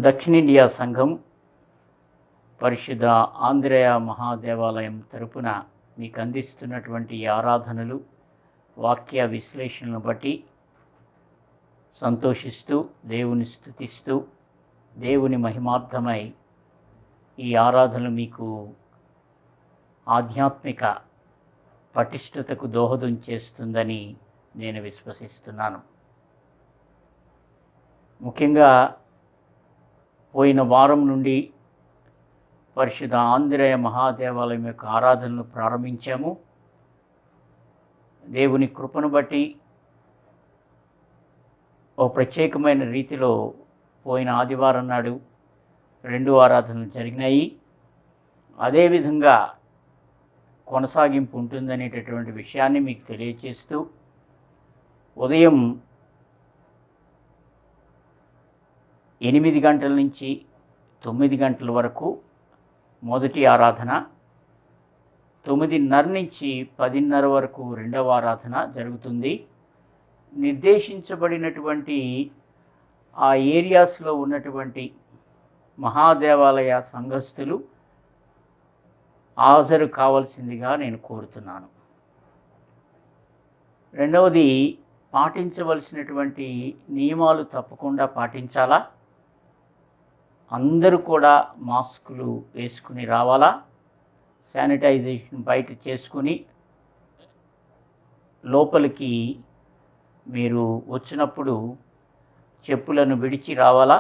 దక్షిణిండియా సంఘం పరిశుద్ధ ఆంధ్రేయ మహాదేవాలయం తరపున మీకు అందిస్తున్నటువంటి ఆరాధనలు వాక్య విశ్లేషణను బట్టి సంతోషిస్తూ దేవుని స్తుతిస్తూ దేవుని మహిమార్థమై ఈ ఆరాధనలు మీకు ఆధ్యాత్మిక పటిష్టతకు దోహదం చేస్తుందని నేను విశ్వసిస్తున్నాను. ముఖ్యంగా పోయిన వారం నుండి పరిశుద్ధ ఆంధ్రేయ మహాదేవాలయం యొక్క ఆరాధనలు ప్రారంభించాము. దేవుని కృపను బట్టి ఓ ప్రత్యేకమైన రీతిలో పోయిన ఆదివారం నాడు 2 ఆరాధనలు జరిగినాయి. అదేవిధంగా కొనసాగింపు ఉంటుందనేటటువంటి విషయాన్ని మీకు తెలియచేస్తూ ఉదయం 8 గంటల నుంచి 9 గంటల వరకు మొదటి ఆరాధన, 9:30 నుంచి 10:30 వరకు రెండవ ఆరాధన జరుగుతుంది. నిర్దేశించబడినటువంటి ఆ ఏరియాస్లో ఉన్నటువంటి మహాదేవాలయ సంఘస్థులు హాజరు కావాల్సిందిగా నేను కోరుతున్నాను. రెండవది, పాటించవలసినటువంటి నియమాలు తప్పకుండా పాటించాలా. అందరూ కూడా మాస్కులు వేసుకుని రావాలా. శానిటైజేషన్ బయట చేసుకుని లోపలికి మీరు వచ్చినప్పుడు చెప్పులను విడిచి రావాలా.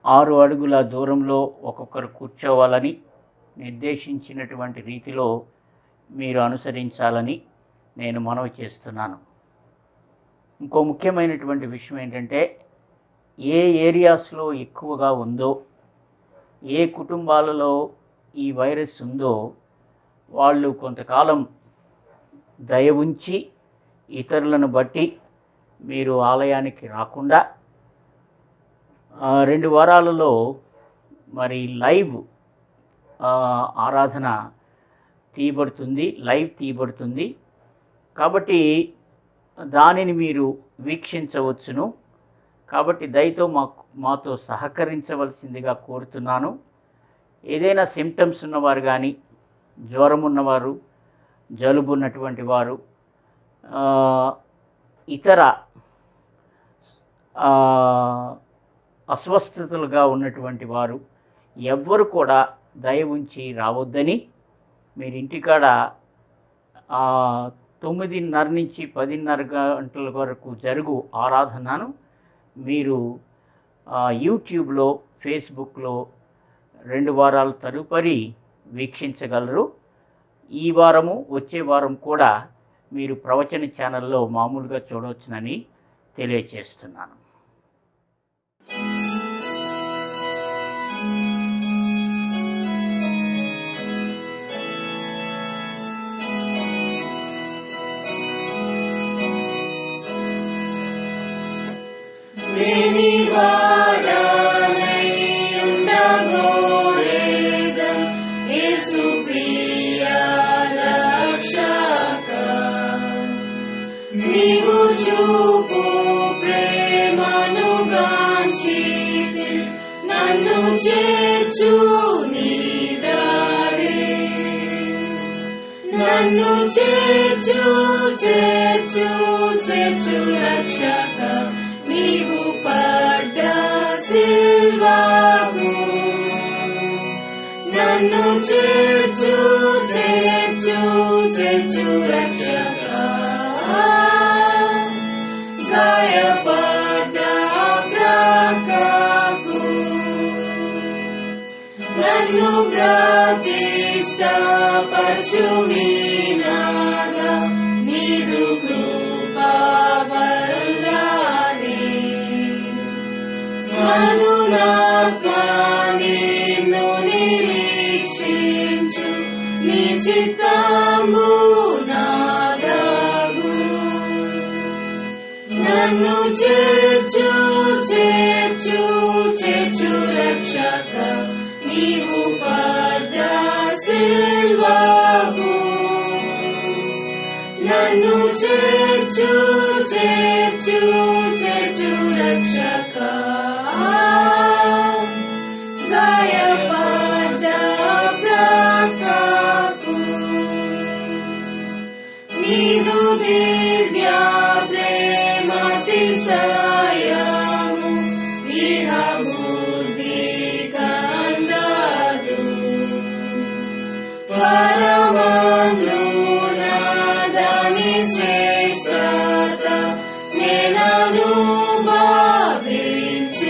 6 అడుగుల దూరంలో ఒక్కొక్కరు కూర్చోవాలని నిర్దేశించినటువంటి రీతిలో మీరు అనుసరించాలని నేను మనవి చేస్తున్నాను. ఇంకో ముఖ్యమైనటువంటి విషయం ఏంటంటే, ఏ ఏరియాస్లో ఎక్కువగా ఉందో, ఏ కుటుంబాలలో ఈ వైరస్ ఉందో వాళ్ళు కొంతకాలం దయ ఉంచి ఇతరులను బట్టి మీరు ఆలయానికి రాకుండా 2 వారాలలో మరి లైవ్ ఆరాధన లైవ్ తీయబడుతుంది. కాబట్టి దానిని మీరు వీక్షించవచ్చును. కాబట్టి దయతో మాతో సహకరించవలసిందిగా కోరుతున్నాను. ఏదైనా సిమ్టమ్స్ ఉన్నవారు కానీ, జ్వరం ఉన్నవారు, జలుబు ఉన్నటువంటి వారు, ఇతర అస్వస్థతలుగా ఉన్నటువంటి వారు ఎవ్వరు కూడా దయ ఉంచి రావద్దని, మీరు ఇంటికాడ 9:30 నుంచి 10:30 గంటల వరకు జరుగు ఆరాధనను మీరు యూట్యూబ్లో, ఫేస్బుక్లో 2 వారాల తదుపరి వీక్షించగలరు. ఈ వారము, వచ్చే వారం కూడా మీరు ప్రవచన ఛానల్లో మామూలుగా చూడవచ్చునని తెలియచేస్తున్నాను. నీవు చూపు ప్రేమను గాంచి నన్ను చేర్చు నీ దారి, నన్ను చేర్చు చేర్చు చేర్చు రక్షక, నీవు పడ్డ సిల్వాకు నన్ను చేర్చు చేర్చు చేర్చు రక్షక, గాయపడ్డ ప్రక్కకు నన్ను ప్రతిష్టపరచు నీలాగా, నీదు కృపా వల్లనే మనునాత్మ నిన్ను నిరీక్షించు, నీ చిత్తంబు నాదగు, నన్ను చేర్చు చేర్చు చేర్చు రక్షక, నీవు పడ్డ సిల్వాకు నన్ను చేర్చు చేర్చు చేర్చు రక్షక. ఇహ బుద్ధి కందదు పరమందున దాని శ్రేష్టత నేనను భావించేదా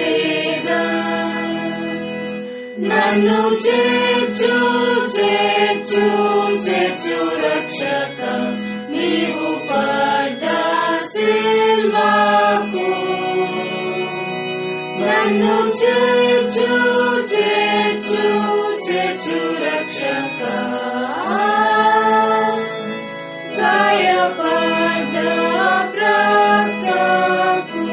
నన్ను చేర్చు చేర్చు చేర్చు రక్షక నీవు పడ్డ సిల్వాకు నన్ను చేర్చు చేర్చు చేర్చు రక్షక గాయపడ్డ ప్రక్కకు.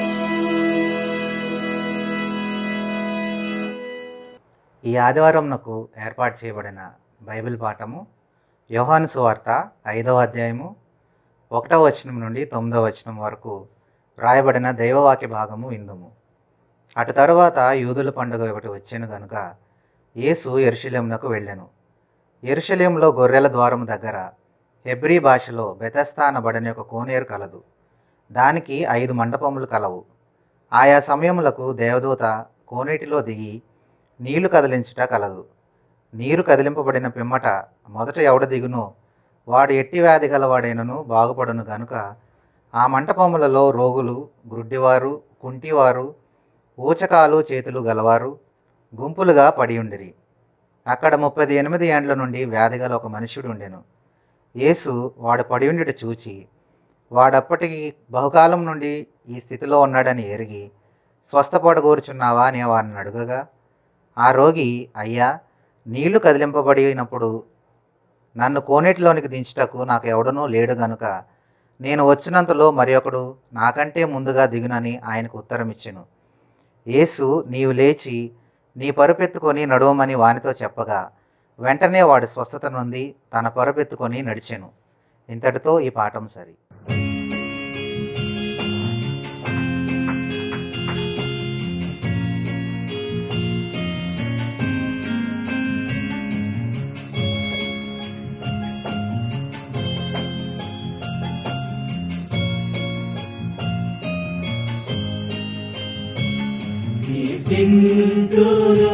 ఈ ఆదివారంనకు ఏర్పాటు చేయబడిన బైబిల్ పాఠము యోహాను సువార్త 5వ అధ్యాయము 1వ వచనం నుండి 9వ వచనం వరకు రాయబడిన దైవవాక్య భాగము విందుము. అటు తరువాత యూదుల పండుగ ఒకటి వచ్చెను గనుక యేసు యెరూషలేమునకు వెళ్ళెను. యెరూషలేములో గొర్రెల ద్వారము దగ్గర హెబ్రీ భాషలో బెతెస్దా అనబడని ఒక కోనేరు కలదు. దానికి 5 మండపములు కలవు. ఆయా సమయములకు దేవదూత కోనేటిలో దిగి నీళ్లు కదిలించుట కలదు. నీరు కదిలింపబడిన పిమ్మట మొదట ఎవడ దిగునో వాడు ఎట్టి వ్యాధి గలవాడైనను బాగుపడును గనుక ఆ మంటపములలో రోగులు, గ్రుడ్డివారు, కుంటివారు, ఊచకాలు చేతులు గలవారు గుంపులుగా పడియుండిరి. అక్కడ 38 ఏండ్ల నుండి వ్యాధిగల ఒక మనుష్యుడు ఉండెను. యేసు వాడు పడియుండుట చూచి వాడప్పటికి బహుకాలం నుండి ఈ స్థితిలో ఉన్నాడని ఎరిగి స్వస్థపడగోరుచున్నావా అని వారిని అడుగగా ఆ రోగి, అయ్యా, నీళ్లు కదిలింపబడినప్పుడు నన్ను కోనేటిలోనికి దించుటకు నాకు ఎవడనూ లేడు గనుక నేను వచ్చినంతలో మరి ఒకడు నాకంటే ముందుగా దిగునని ఆయనకు ఉత్తరమిచ్చెను. యేసు, నీవు లేచి నీ పరుపెత్తుకొని నడవమని వానితో చెప్పగా వెంటనే వాడు స్వస్థత నొంది తన పరుపెత్తుకొని నడిచెను. ఇంతటితో ఈ పాఠం సరి. కీర్తింతును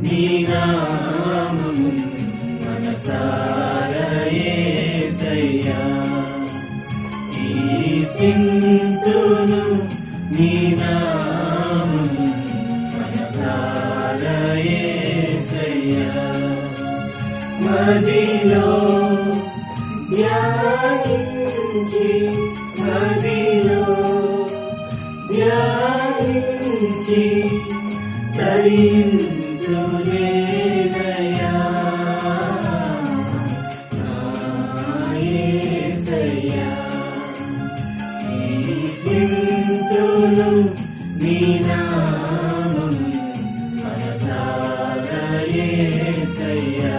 నీ నామము మనసార యేసయ్యా. కీర్తింతును నీ నామము మనసార యేసయ్యా. మదిలో ధ్యానించి మదిలో ధ్యానించి తరింతునేదయా నా యేసయ్యా. కీర్తింతును నీ నామము మనసార యేసయ్యా.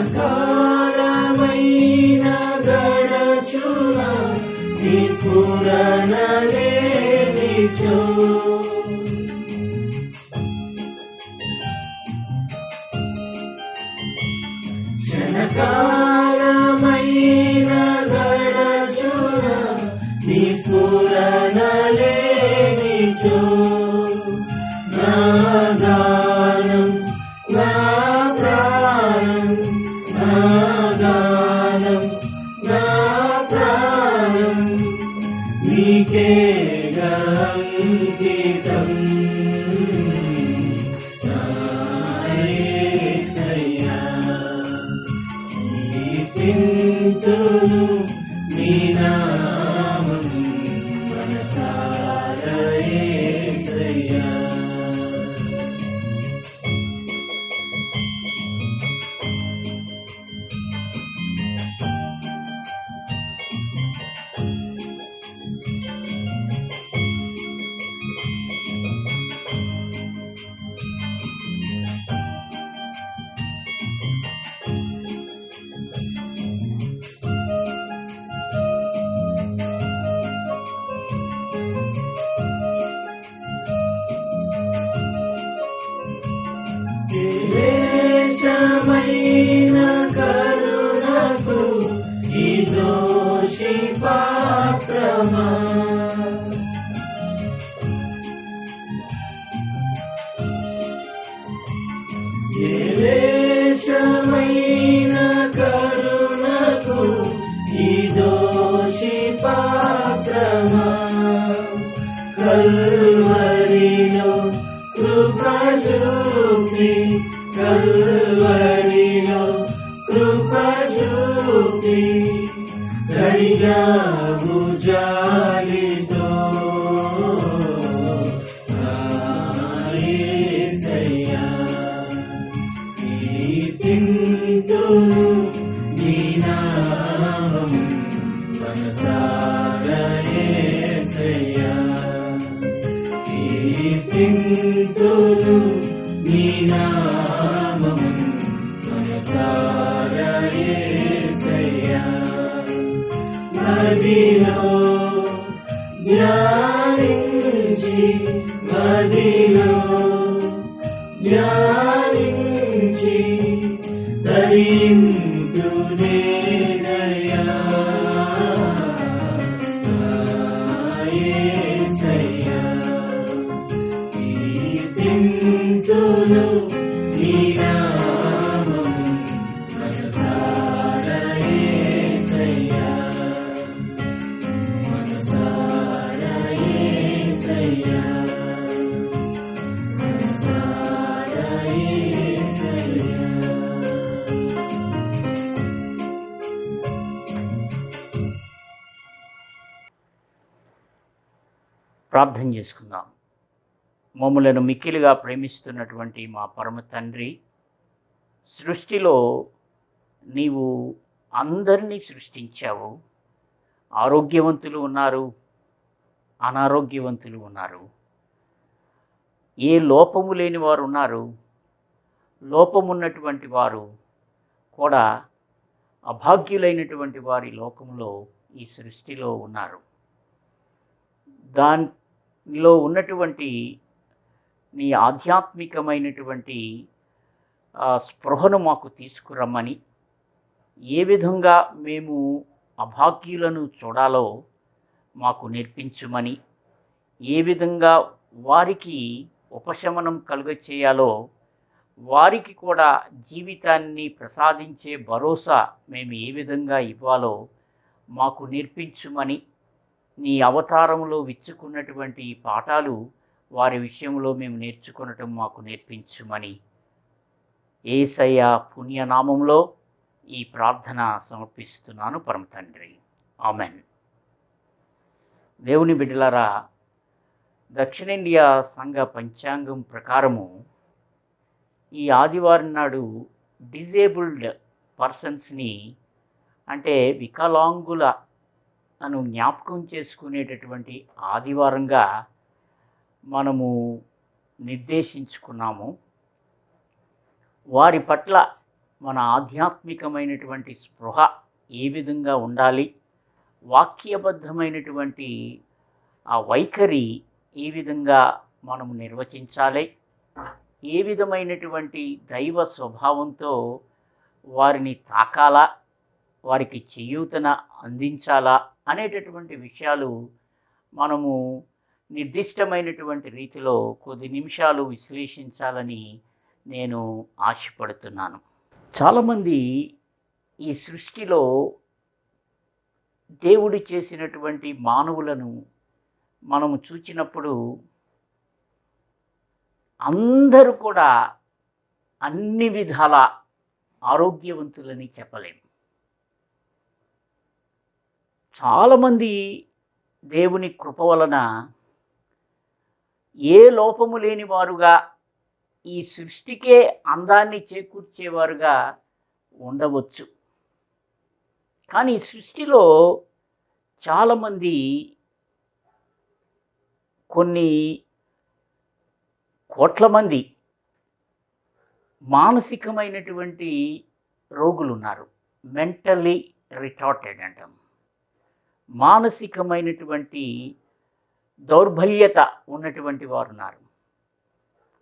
క్షణకాలమైన గడచున నిస్ఫురణ లేనిచో క్షణకాలమైన గడచున నిస్ఫురణ లేనిచో నా గానం నా ప్రాణం నా గానం నా ప్రాణం నీకే అంకితం నా యేసయ్యా కీర్తింతును నీ నామం మనసారా యేసయ్యా విశేషమైన కరుణకు ఈ దోషి పాత్రమా విశేషమైన కరుణకు ఈ దోషి పాత్రమా కల్వరిలో కృప చూపి కల్వరిలో కృప చూపి కడిగావు జాలితో నా యేసయ్యా కీర్తింతును నీ నామం మనసారా యేసయ్యా కీర్తింతును నీ నామం మనసారా యేసయ్యా మదిలో ధ్యానించి మదిలో ధ్యానించి తరింతునేనయ్యా నా యేసయ్యా కీర్తింతును నీ నామం మనసారా యేసయ్యా మనసారా యేసయ్యా మనసారా యేసయ్యా ప్రార్థన చేసుకుందాం. మమ్మలను మిక్కిలిగా ప్రేమిస్తున్నటువంటి మా పరమ తండ్రి, సృష్టిలో నీవు అందరినీ సృష్టించావు. ఆరోగ్యవంతులు ఉన్నారు, అనారోగ్యవంతులు ఉన్నారు, ఏ లోపము లేని వారు ఉన్నారు, లోపమున్నటువంటి వారు కూడా అభాగ్యులైనటువంటి వారి లోకములో ఈ సృష్టిలో ఉన్నారు. దానిలో ఉన్నటువంటి నీ ఆధ్యాత్మికమైనటువంటి స్పృహను మాకు తీసుకురమ్మని, ఏ విధంగా మేము అభాగ్యులను చూడాలో మాకు నేర్పించుమని, ఏ విధంగా వారికి ఉపశమనం కలుగచేయాలో, వారికి కూడా జీవితాన్ని ప్రసాదించే భరోసా మేము ఏ విధంగా ఇవ్వాలో మాకు నేర్పించుమని, నీ అవతారంలో విచ్చుకున్నటువంటి పాఠాలు వారి విషయంలో మేము నేర్చుకొనటం మాకు నేర్పించుమని యేసయ్య పుణ్యనామంలో ఈ ప్రార్థన సమర్పిస్తున్నాను పరమ తండ్రి. ఆమెన్. దేవుని బిడ్డలారా, దక్షిణేండియా సంఘ పంచాంగం ప్రకారము ఈ ఆదివారం నాడు డిజేబుల్డ్ పర్సన్స్ని, అంటే వికలాంగుల అను జ్ఞాపకం చేసుకునేటటువంటి ఆదివారంగా మనము నిర్దేశించుకున్నాము. వారి పట్ల మన ఆధ్యాత్మికమైనటువంటి స్పృహ ఏ విధంగా ఉండాలి, వాక్యబద్ధమైనటువంటి ఆ వైఖరి ఏ విధంగా మనము నిర్వచించాలి, ఏ విధమైనటువంటి దైవ స్వభావంతో వారిని తాకాలా, వారికి చేయూతన అందించాలా అనేటటువంటి విషయాలు మనము నిర్దిష్టమైనటువంటి రీతిలో కొద్ది నిమిషాలు విశ్లేషించాలని నేను ఆశపడుతున్నాను. చాలామంది ఈ సృష్టిలో దేవుడు చేసినటువంటి మానవులను మనము చూచినప్పుడు అందరూ కూడా అన్ని విధాల ఆరోగ్యవంతులని చెప్పలేము. చాలామంది దేవుని కృప వలన ఏ లోపము లేని వారుగా, ఈ సృష్టికే అందాన్ని చేకూర్చేవారుగా ఉండవచ్చు. కానీ ఈ సృష్టిలో చాలామంది కొన్ని కోట్ల మంది మానసికమైనటువంటి రోగులు ఉన్నారు. మెంటల్లీ రిటార్టెడ్ అంటాం. మానసికమైనటువంటి దౌర్బల్యత ఉన్నటువంటి వారు ఉన్నారు.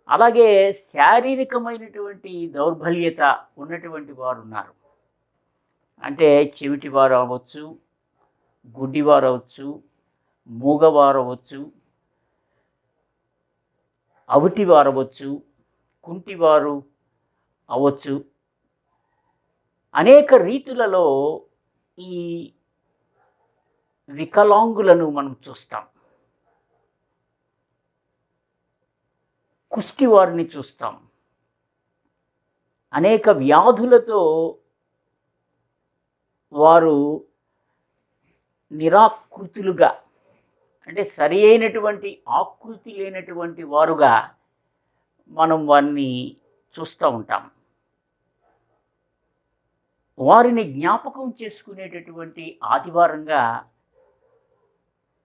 అలాగే శారీరకమైనటువంటి దౌర్బల్యత ఉన్నటువంటి వారు ఉన్నారు. అంటే చెవిటివారు అవ్వచ్చు, గుడ్డివారు అవ్వచ్చు, మూగవారు అవ్వచ్చు, అవిటివారు అవ్వచ్చు, కుంటివారు అవ్వచ్చు. అనేక రీతులలో ఈ వికలాంగులను మనం చూస్తాం. కుష్టివారిని చూస్తాం. అనేక వ్యాధులతో వారు నిరాకృతులుగా, అంటే సరి అయినటువంటి ఆకృతి లేనటువంటి వారుగా మనం వారిని చూస్తూ ఉంటాం. వారిని జ్ఞాపకం చేసుకునేటటువంటి ఆదివారంగా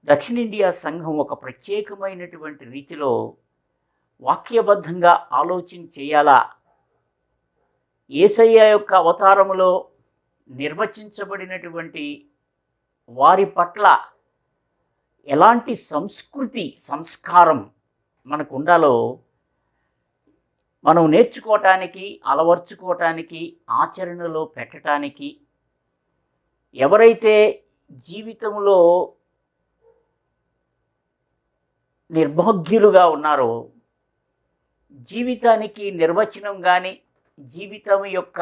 దక్షిణ ఇండియా సంఘం ఒక ప్రత్యేకమైనటువంటి రీతిలో వాక్యబద్ధంగా ఆలోచన చేయాలా, యేసయ్య యొక్క అవతారములో నిర్వచించబడినటువంటి వారి పట్ల ఎలాంటి సంస్కృతి సంస్కారం మనకు ఉండాలో మనం నేర్చుకోవటానికి, అలవర్చుకోవటానికి, ఆచరణలో పెట్టడానికి, ఎవరైతే జీవితంలో నిర్భాగ్యులుగా ఉన్నారో, జీవితానికి నిర్వచనం కానీ, జీవితం యొక్క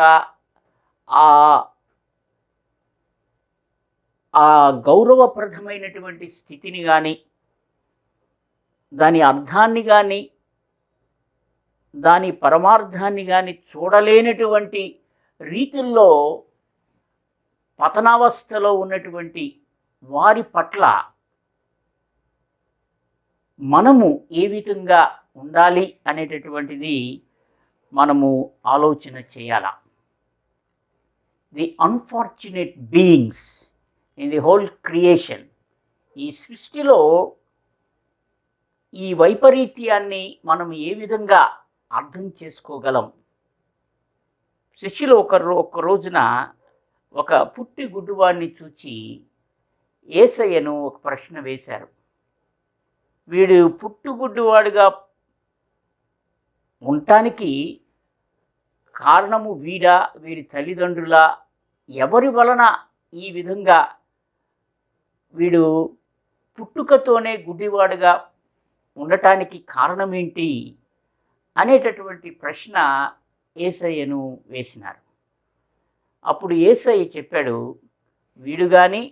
ఆ గౌరవప్రదమైనటువంటి స్థితిని కానీ, దాని అర్థాన్ని కానీ, దాని పరమార్థాన్ని కానీ చూడలేనటువంటి రీతుల్లో పతనావస్థలో ఉన్నటువంటి వారి పట్ల మనము ఏ విధంగా ఉండాలి అనేటటువంటిది మనము ఆలోచన చేయాల. The unfortunate beings in the whole creation, ఈ సృష్టిలో ఈ వైపరీత్యాన్ని మనం ఏ విధంగా అర్థం చేసుకోగలం? శిష్యులు ఒక రోజున ఒక పుట్టి గుడ్డివాడిని చూచి యేసయ్యను ఒక ప్రశ్న వేశారు. వీడు పుట్టుగుడ్డివాడుగా ఉండటానికి కారణము వీడా, వీరి తల్లిదండ్రుల, ఎవరి వలన ఈ విధంగా వీడు పుట్టుకతోనే గుడ్డివాడుగా ఉండటానికి కారణం ఏంటి అనేటటువంటి ప్రశ్న యేసయ్యను వేసినారు. అప్పుడు యేసయ్య చెప్పాడు, వీడు కానీ,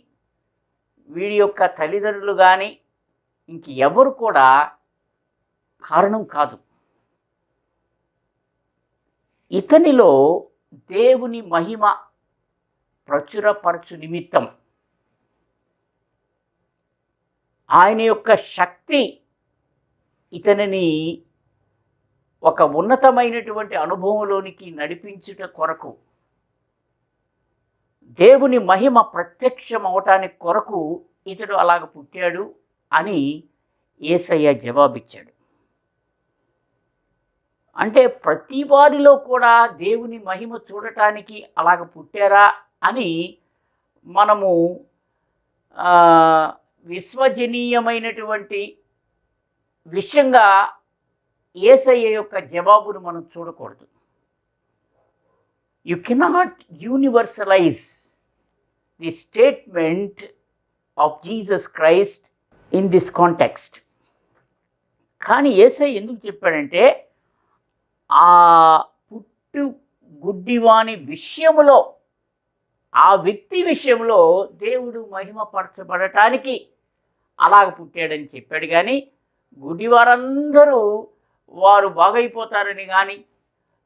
వీడి యొక్క తల్లిదండ్రులు కానీ, ఇంక ఎవరు కూడా కారణం కాదు. ఇతనిలో దేవుని మహిమ ప్రచురపరచు నిమిత్తం ఆయన యొక్క శక్తి ఇతనిని ఒక ఉన్నతమైనటువంటి అనుభవంలోనికి నడిపించుట కొరకు, దేవుని మహిమ ప్రత్యక్షం అవటానికి కొరకు ఇతడు అలాగ పుట్టాడు అని యేసయ్య జవాబిచ్చాడు. అంటే ప్రతి వారిలో కూడా దేవుని మహిమ చూడటానికి అలాగ పుట్టారా అని మనము ఆ, విశ్వజనీయమైనటువంటి విషయంగా యేసయ్య యొక్క జవాబును మనం చూడకూడదు. You cannot universalize the statement of Jesus Christ in this context. కానీ యేసయ్య ఎందుకు చెప్పాడంటే ఆ పుట్టు గుడ్డివాని విషయంలో, ఆ వ్యక్తి విషయంలో దేవుడు మహిమపరచబడటానికి అలాగ పుట్టాడని చెప్పాడు. కానీ గుడ్డివారందరూ వారు బాగైపోతారని కానీ,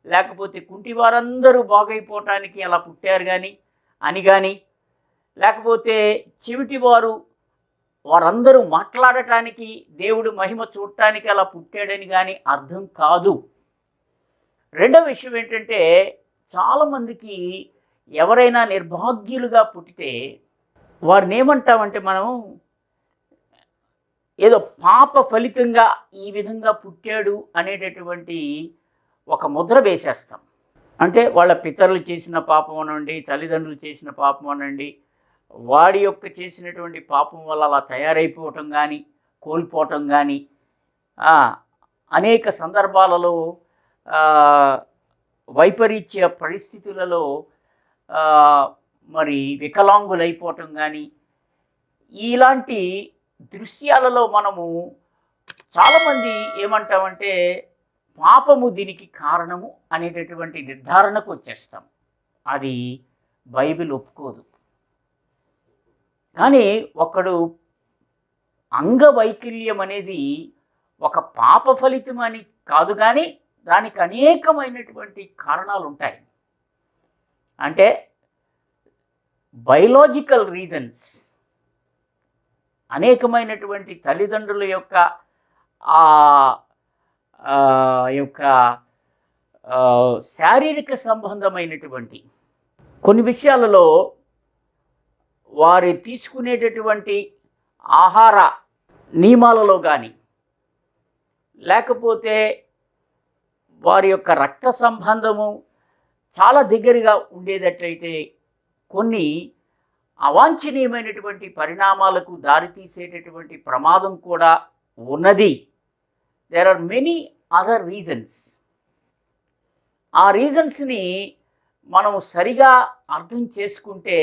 లేకపోతే కుంటివారందరూ బాగైపోవటానికి అలా పుట్టారు కానీ, లేకపోతే చెవిటివారు వారందరూ మాట్లాడటానికి దేవుడు మహిమ చూడటానికి అలా పుట్టాడని కానీ అర్థం కాదు. రెండవ విషయం ఏంటంటే, చాలామందికి ఎవరైనా నిర్భాగ్యులుగా పుట్టితే వారిని ఏమంటామంటే, మనం ఏదో పాప ఫలితంగా ఈ విధంగా పుట్టాడు అనేటటువంటి ఒక ముద్ర వేసేస్తాం. అంటే వాళ్ళ పితరులు చేసిన పాపం అనండి, తల్లిదండ్రులు చేసిన పాపం అనండి, వాడి యొక్క చేసినటువంటి పాపం వల్ల అలా తయారైపోవటం కానీ, కోల్పోవటం కానీ, అనేక సందర్భాలలో వైపరీత్య పరిస్థితులలో మరి వికలాంగులైపోవటం కానీ, ఇలాంటి దృశ్యాలలో మనము చాలామంది ఏమంటామంటే పాపము దీనికి కారణము అనేటటువంటి నిర్ధారణకు వచ్చేస్తాం. అది బైబిల్ ఒప్పుకోదు. కానీ ఒకడు అంగవైకల్యం అనేది ఒక పాప ఫలితం అని కాదు, కానీ దానికి అనేకమైనటువంటి కారణాలు ఉంటాయి. అంటే బయలాజికల్ రీజన్స్, అనేకమైనటువంటి తల్లిదండ్రుల యొక్క శారీరక సంబంధమైనటువంటి కొన్ని విషయాలలో, వారు తీసుకునేటటువంటి ఆహార నియమాలలో కానీ, లేకపోతే వారి యొక్క రక్త సంబంధము చాలా దగ్గరగా ఉండేటట్లయితే కొన్ని అవాంఛనీయమైనటువంటి పరిణామాలకు దారితీసేటటువంటి ప్రమాదం కూడా ఉన్నది. There are many other reasons. ఆ రీజన్స్ని మనం సరిగా అర్థం చేసుకుంటే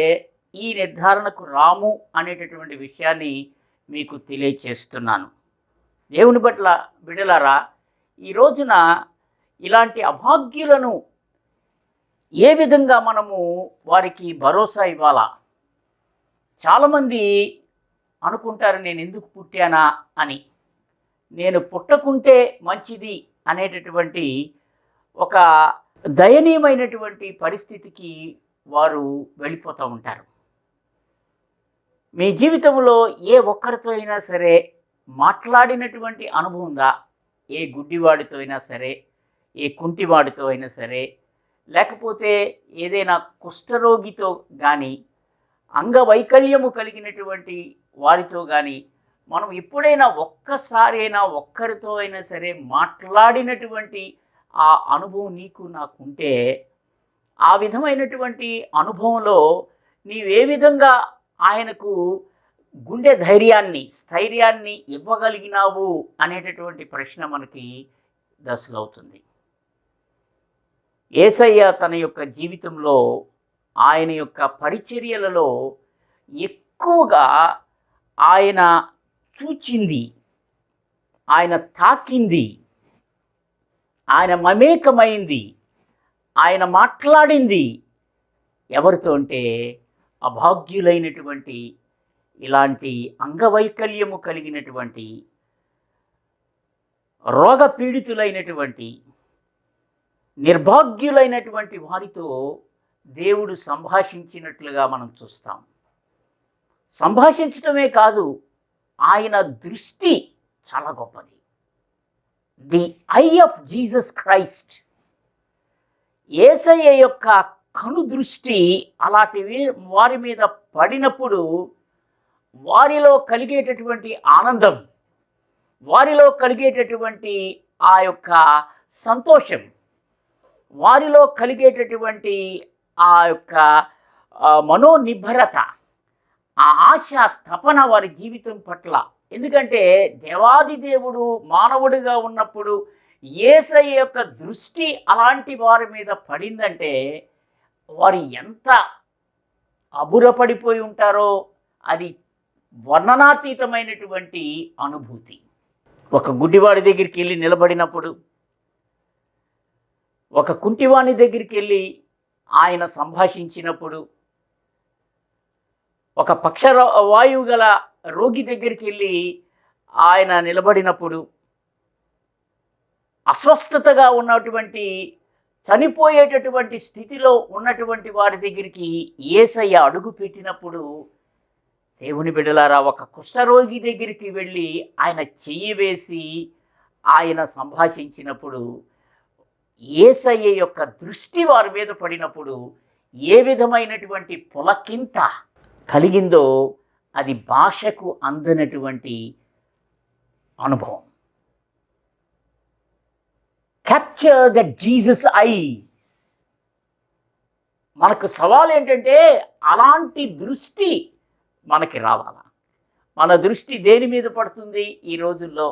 ఈ నిర్ధారణకు రాము అనేటటువంటి విషయాన్ని మీకు తెలియచేస్తున్నాను. దేవుని పట్ల బిడ్డలారా, ఈ రోజున ఇలాంటి అభాగ్యులను ఏ విధంగా మనము వారికి భరోసా ఇవ్వాలా? చాలామంది అనుకుంటారు, నేను ఎందుకు పుట్టానా అని. నేను పుట్టకుంటే మంచిది అనేటటువంటి ఒక దయనీయమైనటువంటి పరిస్థితికి వారు వెళ్ళిపోతూ ఉంటారు. మీ జీవితంలో ఏ ఒక్కరితో అయినా సరే మాట్లాడినటువంటి అనుభవం ఉందా? ఏ గుడ్డివాడితో అయినా సరే, ఏ కుంటివాడితో అయినా సరే, లేకపోతే ఏదైనా కుష్ఠరోగితో కానీ, అంగవైకల్యము కలిగినటువంటి వారితో కానీ మనం ఎప్పుడైనా ఒక్కసారైనా ఒక్కరితో అయినా సరే మాట్లాడినటువంటి ఆ అనుభవం నీకు నాకుంటే, ఆ విధమైనటువంటి అనుభవంలో నీవే విధంగా ఆయనకు గుండె ధైర్యాన్ని, స్థైర్యాన్ని ఇవ్వగలిగినావు అనేటటువంటి ప్రశ్న మనకి దశలవుతుంది. యేసయ్య తన యొక్క జీవితంలో, ఆయన యొక్క పరిచర్యలలో ఎక్కువగా ఆయన చూచింది, ఆయన తాకింది, ఆయన మమేకమైంది, ఆయన మాట్లాడింది ఎవరితో అంటే అభాగ్యులైనటువంటి, ఇలాంటి అంగవైకల్యము కలిగినటువంటి, రోగపీడితులైనటువంటి, నిర్భాగ్యులైనటువంటి వారితో దేవుడు సంభాషించినట్లుగా మనం చూస్తాం. సంభాషించటమే కాదు, ఆయన దృష్టి చాలా గొప్పది. The eye of Jesus Christ, Yesayya యొక్క కను దృష్టి అలాంటి వారి మీద పడినప్పుడు వారిలో కలిగేటటువంటి ఆనందం, వారిలో కలిగేటటువంటి ఆ యొక్క సంతోషం, వారిలో కలిగేటటువంటి ఆ యొక్క మనోనిబ్బరత, ఆ ఆశ తపన వారి జీవితం పట్ల. ఎందుకంటే దేవాది దేవుడు మానవుడిగా ఉన్నప్పుడు యేసయ్య యొక్క దృష్టి అలాంటి వారి మీద పడిందంటే వారు ఎంత అబురపడిపోయి ఉంటారో అది వర్ణనాతీతమైనటువంటి అనుభూతి. ఒక గుడ్డివాడి దగ్గరికి వెళ్ళి నిలబడినప్పుడు, ఒక కుంటివాణి దగ్గరికి వెళ్ళి ఆయన సంభాషించినప్పుడు, ఒక పక్షవాయువు గల రోగి దగ్గరికి వెళ్ళి ఆయన నిలబడినప్పుడు, అస్వస్థతగా ఉన్నటువంటి చనిపోయేటటువంటి స్థితిలో ఉన్నటువంటి వారి దగ్గరికి యేసయ్య అడుగు పెట్టినప్పుడు, దేవుని బిడ్డలారా, ఒక కుష్ఠరోగి దగ్గరికి వెళ్ళి ఆయన చెయ్యి వేసి ఆయన సంభాషించినప్పుడు యేసయ్య యొక్క దృష్టి వారి మీద పడినప్పుడు ఏ విధమైనటువంటి పులకింత కలిగిందో అది భాషకు అందనటువంటి అనుభవం. Capture that Jesus I. మనకు సవాల్ ఏంటంటే అలాంటి దృష్టి మనకి రావాలా. మన దృష్టి దేని మీద పడుతుంది ఈ రోజుల్లో?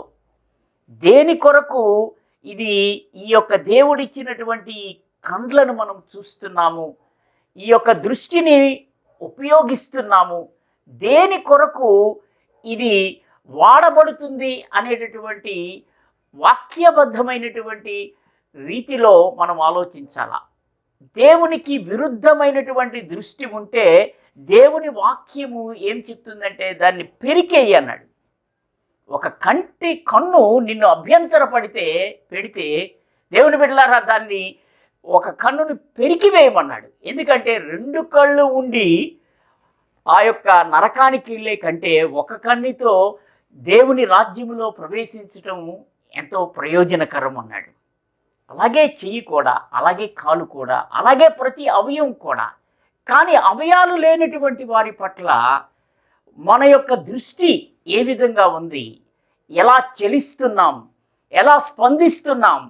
దేని కొరకు ఇది ఈ యొక్క దేవుడిచ్చినటువంటి కండ్లను మనం చూస్తున్నాము, ఈ యొక్క దృష్టిని ఉపయోగిస్తున్నాము, దేని కొరకు ఇది వాడబడుతుంది అనేటటువంటి వాక్యబద్ధమైనటువంటి రీతిలో మనం ఆలోచించాలా. దేవునికి విరుద్ధమైనటువంటి దృష్టి ఉంటే దేవుని వాక్యము ఏం చెప్తుందంటే దాన్ని పెరికేయి అన్నాడు. ఒక కన్ను నిన్ను పెడితే దేవుని బిడ్డలారా దాన్ని ఒక కన్నుని పెరికివేయమన్నాడు. ఎందుకంటే 2 కళ్ళు ఉండి ఆ యొక్క నరకానికి వెళ్ళే కంటే ఒక కన్నుతో దేవుని రాజ్యములో ప్రవేశించటం ఎంతో ప్రయోజనకరం అన్నాడు. అలాగే చెయ్యి కూడా, అలాగే కాలు కూడా, అలాగే ప్రతి అవయవం కూడా. కానీ అవయాలు లేనటువంటి వారి పట్ల మన యొక్క దృష్టి ఏ విధంగా ఉంది, ఎలా చలిస్తున్నాం, ఎలా స్పందిస్తున్నాం,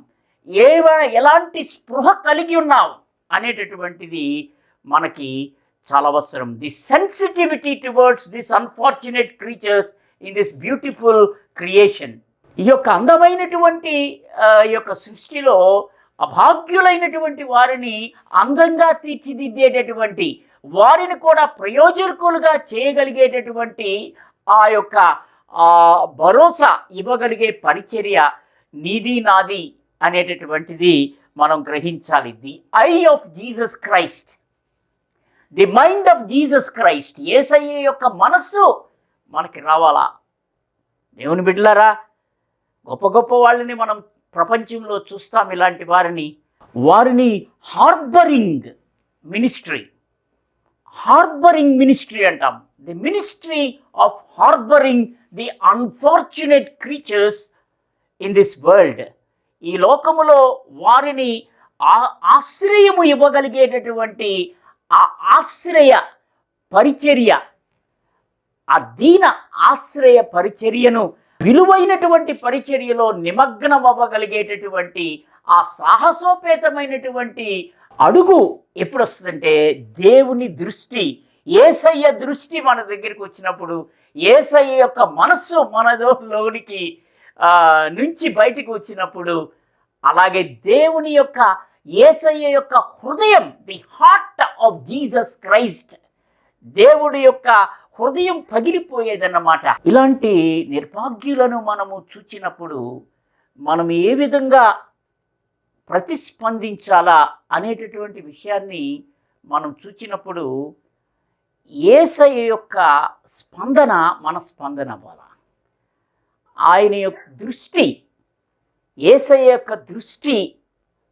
ఎలాంటి స్పృహ కలిగి ఉన్నాం అనేటటువంటిది మనకి చాలా అవసరం. The sensitivity towards this unfortunate creatures in this beautiful creation. ఈ యొక్క అందమైనటువంటి ఈ యొక్క సృష్టిలో అభాగ్యులైనటువంటి వారిని అందంగా తీర్చిదిద్దేటటువంటి, వారిని కూడా ప్రయోజకులుగా చేయగలిగేటటువంటి ఆ యొక్క భరోసా ఇవ్వగలిగే పరిచర్య నీది నాది అనేటటువంటిది మనం గ్రహించాలి. The eye of Jesus Christ, the mind of Jesus Christ, Yesayya యొక్క మనస్సు మనకి రావాలా. దేవుని బిడ్డలారా, గొప్ప గొప్ప వాళ్ళని మనం ప్రపంచంలో చూస్తాం. ఇలాంటి వారిని హార్బరింగ్ మినిస్ట్రీ అంటాం. The ministry of harbouring the unfortunate creatures in this world. ఈ లోకములో వారిని ఆశ్రయము ఇవ్వగలిగేటటువంటి ఆ ఆశ్రయ పరిచర్య, ఆ దీన ఆశ్రయ పరిచర్యను, విలువైనటువంటి పరిచర్యలో నిమగ్నం అవ్వగలిగేటటువంటి ఆ సాహసోపేతమైనటువంటి అడుగు ఎప్పుడు వస్తుందంటే దేవుని దృష్టి, యేసయ్య దృష్టి మన దగ్గరికి వచ్చినప్పుడు, యేసయ్య యొక్క మనస్సు మనలోనికి నుంచి బయటికి వచ్చినప్పుడు, అలాగే దేవుని యొక్క యేసయ్య యొక్క హృదయం, the heart of Jesus Christ, దేవుడి యొక్క హృదయం పగిలిపోయేదన్నమాట. ఇలాంటి నిర్భాగ్యులను మనము చూచినప్పుడు మనం ఏ విధంగా ప్రతిస్పందించాలా అనేటటువంటి విషయాన్ని మనం చూచినప్పుడు యేసయ్య యొక్క స్పందన మన స్పందన అవ్వాలా. ఆయన యొక్క దృష్టి, యేసయ్య యొక్క దృష్టి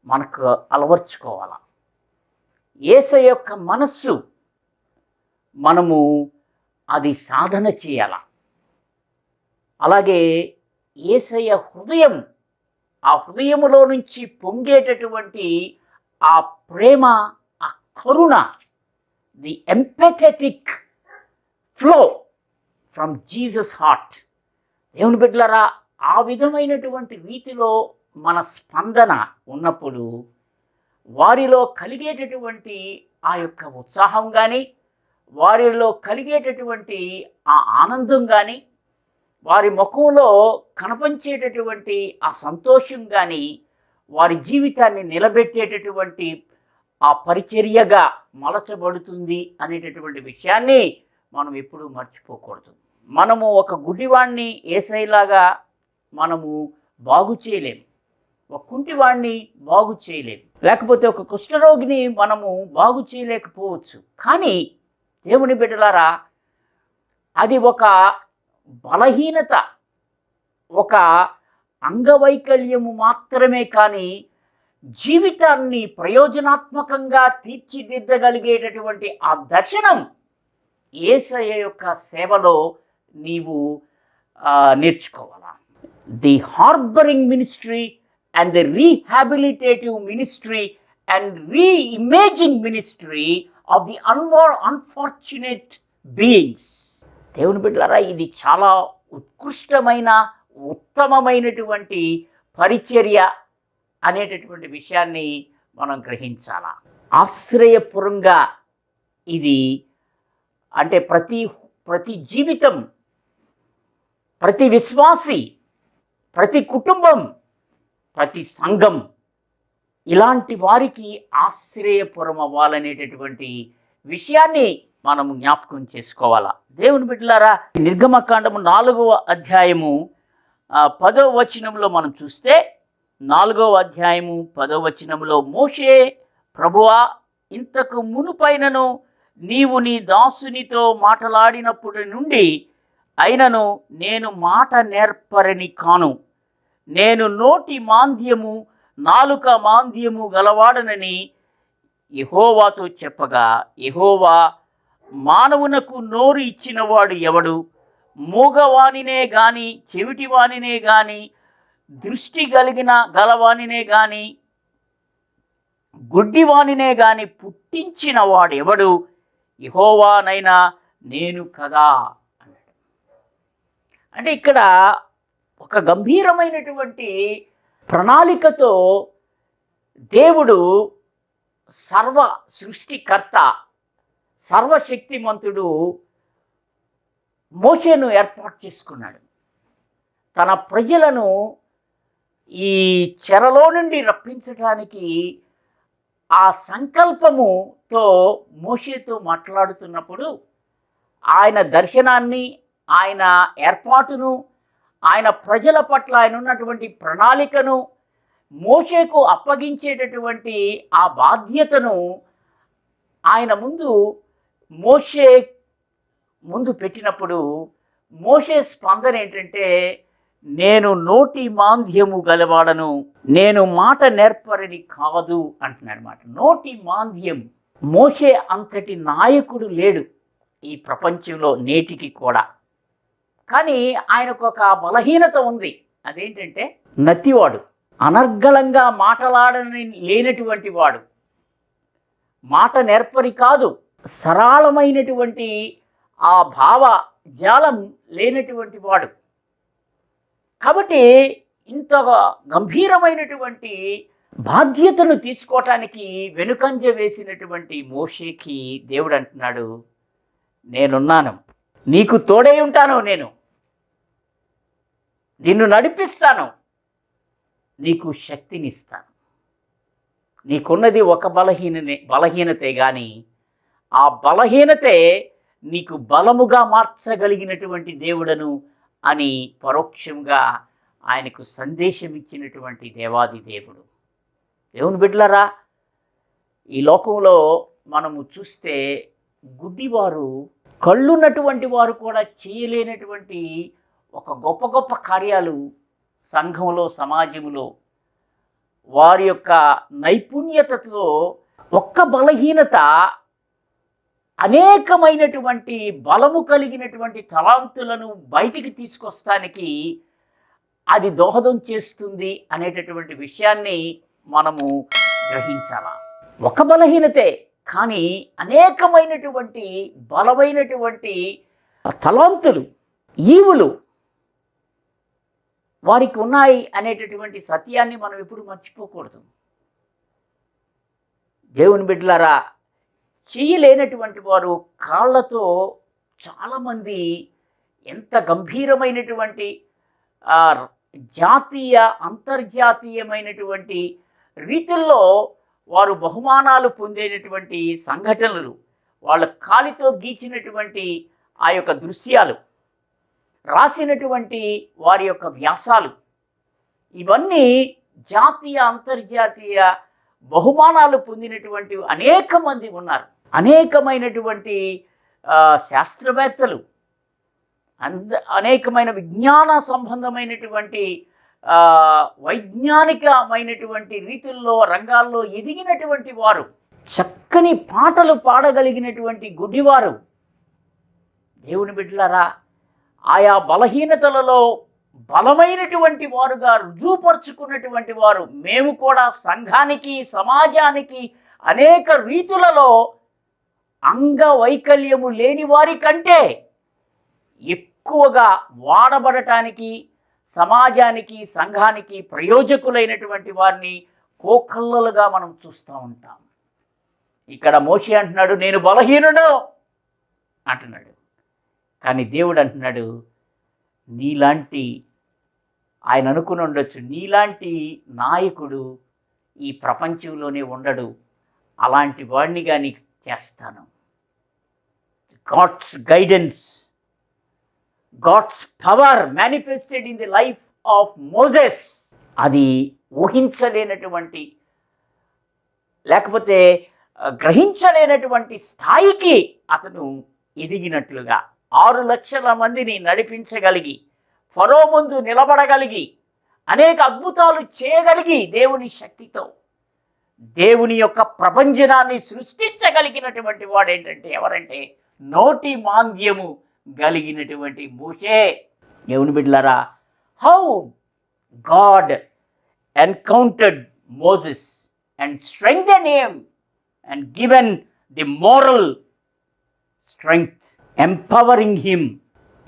మనకు అలవర్చుకోవాలా. యేసయ్య యొక్క మనస్సు మనము అది సాధన చేయాల. అలాగే యేసయ్య హృదయం, ఆ హృదయములో నుంచి పొంగేటటువంటి ఆ ప్రేమ, ఆ కరుణ, the empathetic flow from Jesus heart. దేవుని బిడ్డలారా, ఆ విధమైనటువంటి రీతిలో మన స్పందన ఉన్నప్పుడు వారిలో కలిగేటటువంటి ఆ యొక్క ఉత్సాహం కానీ, వారిలో కలిగేటటువంటి ఆ ఆనందం కానీ, వారి ముఖంలో కనపంచేటటువంటి ఆ సంతోషం కానీ వారి జీవితాన్ని నిలబెట్టేటటువంటి ఆ పరిచర్యగా మలచబడుతుంది అనేటటువంటి విషయాన్ని మనం ఎప్పుడూ మర్చిపోకూడదు. మనము ఒక గుడ్డివాణ్ణి యేసయ్యలాగా మనము బాగు చేయలేం, ఒక కుంటివాణ్ణి బాగు చేయలేం, లేకపోతే ఒక కుష్ఠరోగిని మనము బాగు చేయలేకపోవచ్చు. కానీ దేవుని బిడ్డలారా, అది ఒక బలహీనత, ఒక అంగవైకల్యము మాత్రమే కానీ జీవితాన్ని ప్రయోజనాత్మకంగా తీర్చిదిద్దగలిగేటటువంటి ఆ దర్శనం యేసయ్య యొక్క సేవలో నీవు నేర్చుకోవాలా. The harbouring ministry and the rehabilitative ministry and reimaging ministry of the unfortunate beings. దేవుని బిడ్డలారా, ఇది చాలా ఉత్కృష్టమైన ఉత్తమమైనటువంటి పరిచర్య అనేటటువంటి విషయాన్ని మనం గ్రహించాలా. ఆశ్రయపురంగా ఇది అంటే ప్రతి జీవితం, ప్రతి విశ్వాసి, ప్రతి కుటుంబం, ప్రతి సంఘం ఇలాంటి వారికి ఆశ్రయపురం అవ్వాలనేటటువంటి విషయాన్ని మనము జ్ఞాపకం చేసుకోవాలా. దేవుని బిడ్డలారా, నిర్గమకాండము 4వ అధ్యాయము 10వ వచనంలో మనం చూస్తే, 4వ అధ్యాయము 10వ వచనంలో, మోషే, ప్రభువా, ఇంతకు మునుపైనను నీవు నీ దాసునితో మాటలాడినప్పటి నుండి అయినను నేను మాట నేర్పరని కాను, నేను నోటి మాంద్యము నాలుక మాంద్యము గలవాడనని యెహోవాతో చెప్పగా, యెహోవా, మానవునకు నోరు ఇచ్చినవాడు ఎవడు? మూగవానినే గాని, చెవిటివానినే గాని, దృష్టి గలవానినే గాని, గుడ్డివానినే గాని పుట్టించిన వాడెవడు? యెహోవానైనా నేను కదా అన్నాడు. అంటే ఇక్కడ ఒక గంభీరమైనటువంటి ప్రణాళికతో దేవుడు సర్వ సృష్టికర్త, సర్వశక్తిమంతుడు మోషేను ఏర్పాటు చేసుకున్నాడు. తన ప్రజలను ఈ చెరలో నుండి రప్పించడానికి ఆ సంకల్పముతో మోషేతో మాట్లాడుతున్నప్పుడు ఆయన దర్శనాన్ని, ఆయన ఏర్పాటును, ఆయన ప్రజల పట్ల ఆయన ఉన్నటువంటి ప్రణాళికను, మోషేకు అప్పగించేటటువంటి ఆ బాధ్యతను ఆయన మోషే ముందు పెట్టినప్పుడు మోషే స్పందన ఏంటంటే, నేను నోటి మాంద్యము గలవాడను, నేను మాట నేర్పరని కాదు అంటున్నాడు మాట. నోటి మాంద్యం. మోషే అంతటి నాయకుడు లేడు ఈ ప్రపంచంలో నేటికి కూడా. కానీ ఆయనకు ఒక బలహీనత ఉంది. అదేంటంటే నత్తివాడు, అనర్గళంగా మాటలాడని లేనటువంటి వాడు, మాట నేర్పరి కాదు, సరళమైనటువంటి ఆ భావ జాలం లేనటువంటి వాడు. కాబట్టి ఇంత గంభీరమైనటువంటి బాధ్యతను తీసుకోవటానికి వెనుకంజ వేసినటువంటి మోషేకి దేవుడు అంటున్నాడు, నేనున్నాను, నీకు తోడై ఉంటాను, నేను నిన్ను నడిపిస్తాను, నీకు శక్తినిస్తాను. నీకున్నది ఒక బలహీనతే కానీ ఆ బలహీనతే నీకు బలముగా మార్చగలిగినటువంటి దేవుడను అని పరోక్షంగా ఆయనకు సందేశం ఇచ్చినటువంటి దేవాది దేవుడు. దేవుని బిడ్డలారా, ఈ లోకంలో మనము చూస్తే గుడ్డివారు, కళ్ళున్నటువంటి వారు కూడా చేయలేనటువంటి ఒక గొప్ప గొప్ప కార్యాలు సంఘంలో, సమాజంలో వారి యొక్క నైపుణ్యతతో ఒక్క బలహీనత అనేకమైనటువంటి బలము కలిగినటువంటి తలాంతులను బయటికి తీసుకొస్తానికి అది దోహదం చేస్తుంది అనేటటువంటి విషయాన్ని మనము గ్రహించాలా. ఒక బలహీనతే కానీ అనేకమైనటువంటి బలమైనటువంటి తలాంతులు, ఈవులు వారికి ఉన్నాయి అనేటటువంటి సత్యాన్ని మనం ఎప్పుడు మర్చిపోకూడదు. దేవుని బిడ్డలారా, చేయలేనటువంటి వారు కాళ్ళతో చాలామంది ఎంత గంభీరమైనటువంటి జాతీయ అంతర్జాతీయమైనటువంటి రీతుల్లో వారు బహుమానాలు పొందేటటువంటి సంఘటనలు, వాళ్ళ కాలితో గీచినటువంటి ఆ యొక్క దృశ్యాలు, రాసినటువంటి వారి యొక్క వ్యాసాలు, ఇవన్నీ జాతీయ అంతర్జాతీయ బహుమానాలు పొందినటువంటి అనేక మంది ఉన్నారు. అనేకమైనటువంటి శాస్త్రవేత్తలు, అనేకమైన విజ్ఞాన సంబంధమైనటువంటి వైజ్ఞానికమైనటువంటి రీతుల్లో రంగాల్లో ఎదిగినటువంటి వారు, చక్కని పాటలు పాడగలిగినటువంటి గుడ్డివారు. దేవుని బిడ్డలారా, ఆయా బలహీనతలలో బలమైనటువంటి వారుగా రుజువుపరుచుకున్నటువంటి వారు. మేము కూడా సంఘానికి, సమాజానికి అనేక రీతులలో అంగవైకల్యము లేని వారి కంటే ఎక్కువగా వాడబడటానికి, సమాజానికి, సంఘానికి ప్రయోజకులైనటువంటి వారిని కోకల్లలుగా మనం చూస్తూ ఉంటాం. ఇక్కడ మోషే అంటున్నాడు, నేను బలహీనుడు అంటున్నాడు. కానీ దేవుడు అంటున్నాడు, నీలాంటి, ఆయన అనుకుని ఉండొచ్చు, నీలాంటి నాయకుడు ఈ ప్రపంచంలోనే ఉండడు, అలాంటి వాడినిగా నీకు చేస్తాను. God's guidance, God's power manifested in the life of Moses. అది ఊహించలేనటువంటి, లేకపోతే గ్రహించలేనటువంటి స్థాయికి అతను ఎదిగినట్లుగా 6 లక్షల మందిని నడిపించగలిగి, ఫరో ముందు నిలబడగలిగి, అనేక అద్భుతాలు చేయగలిగి, దేవుని శక్తితో దేవుని యొక్క ప్రపంచనాన్ని సృష్టించగలిగినటువంటి వాడు ఏంటంటే ఎవరంటే నోటి మాంద్యము కలిగినటువంటి మోషే. దేవుని బిడ్డలారా, how God encountered Moses and strengthen him and given the moral strength, empowering him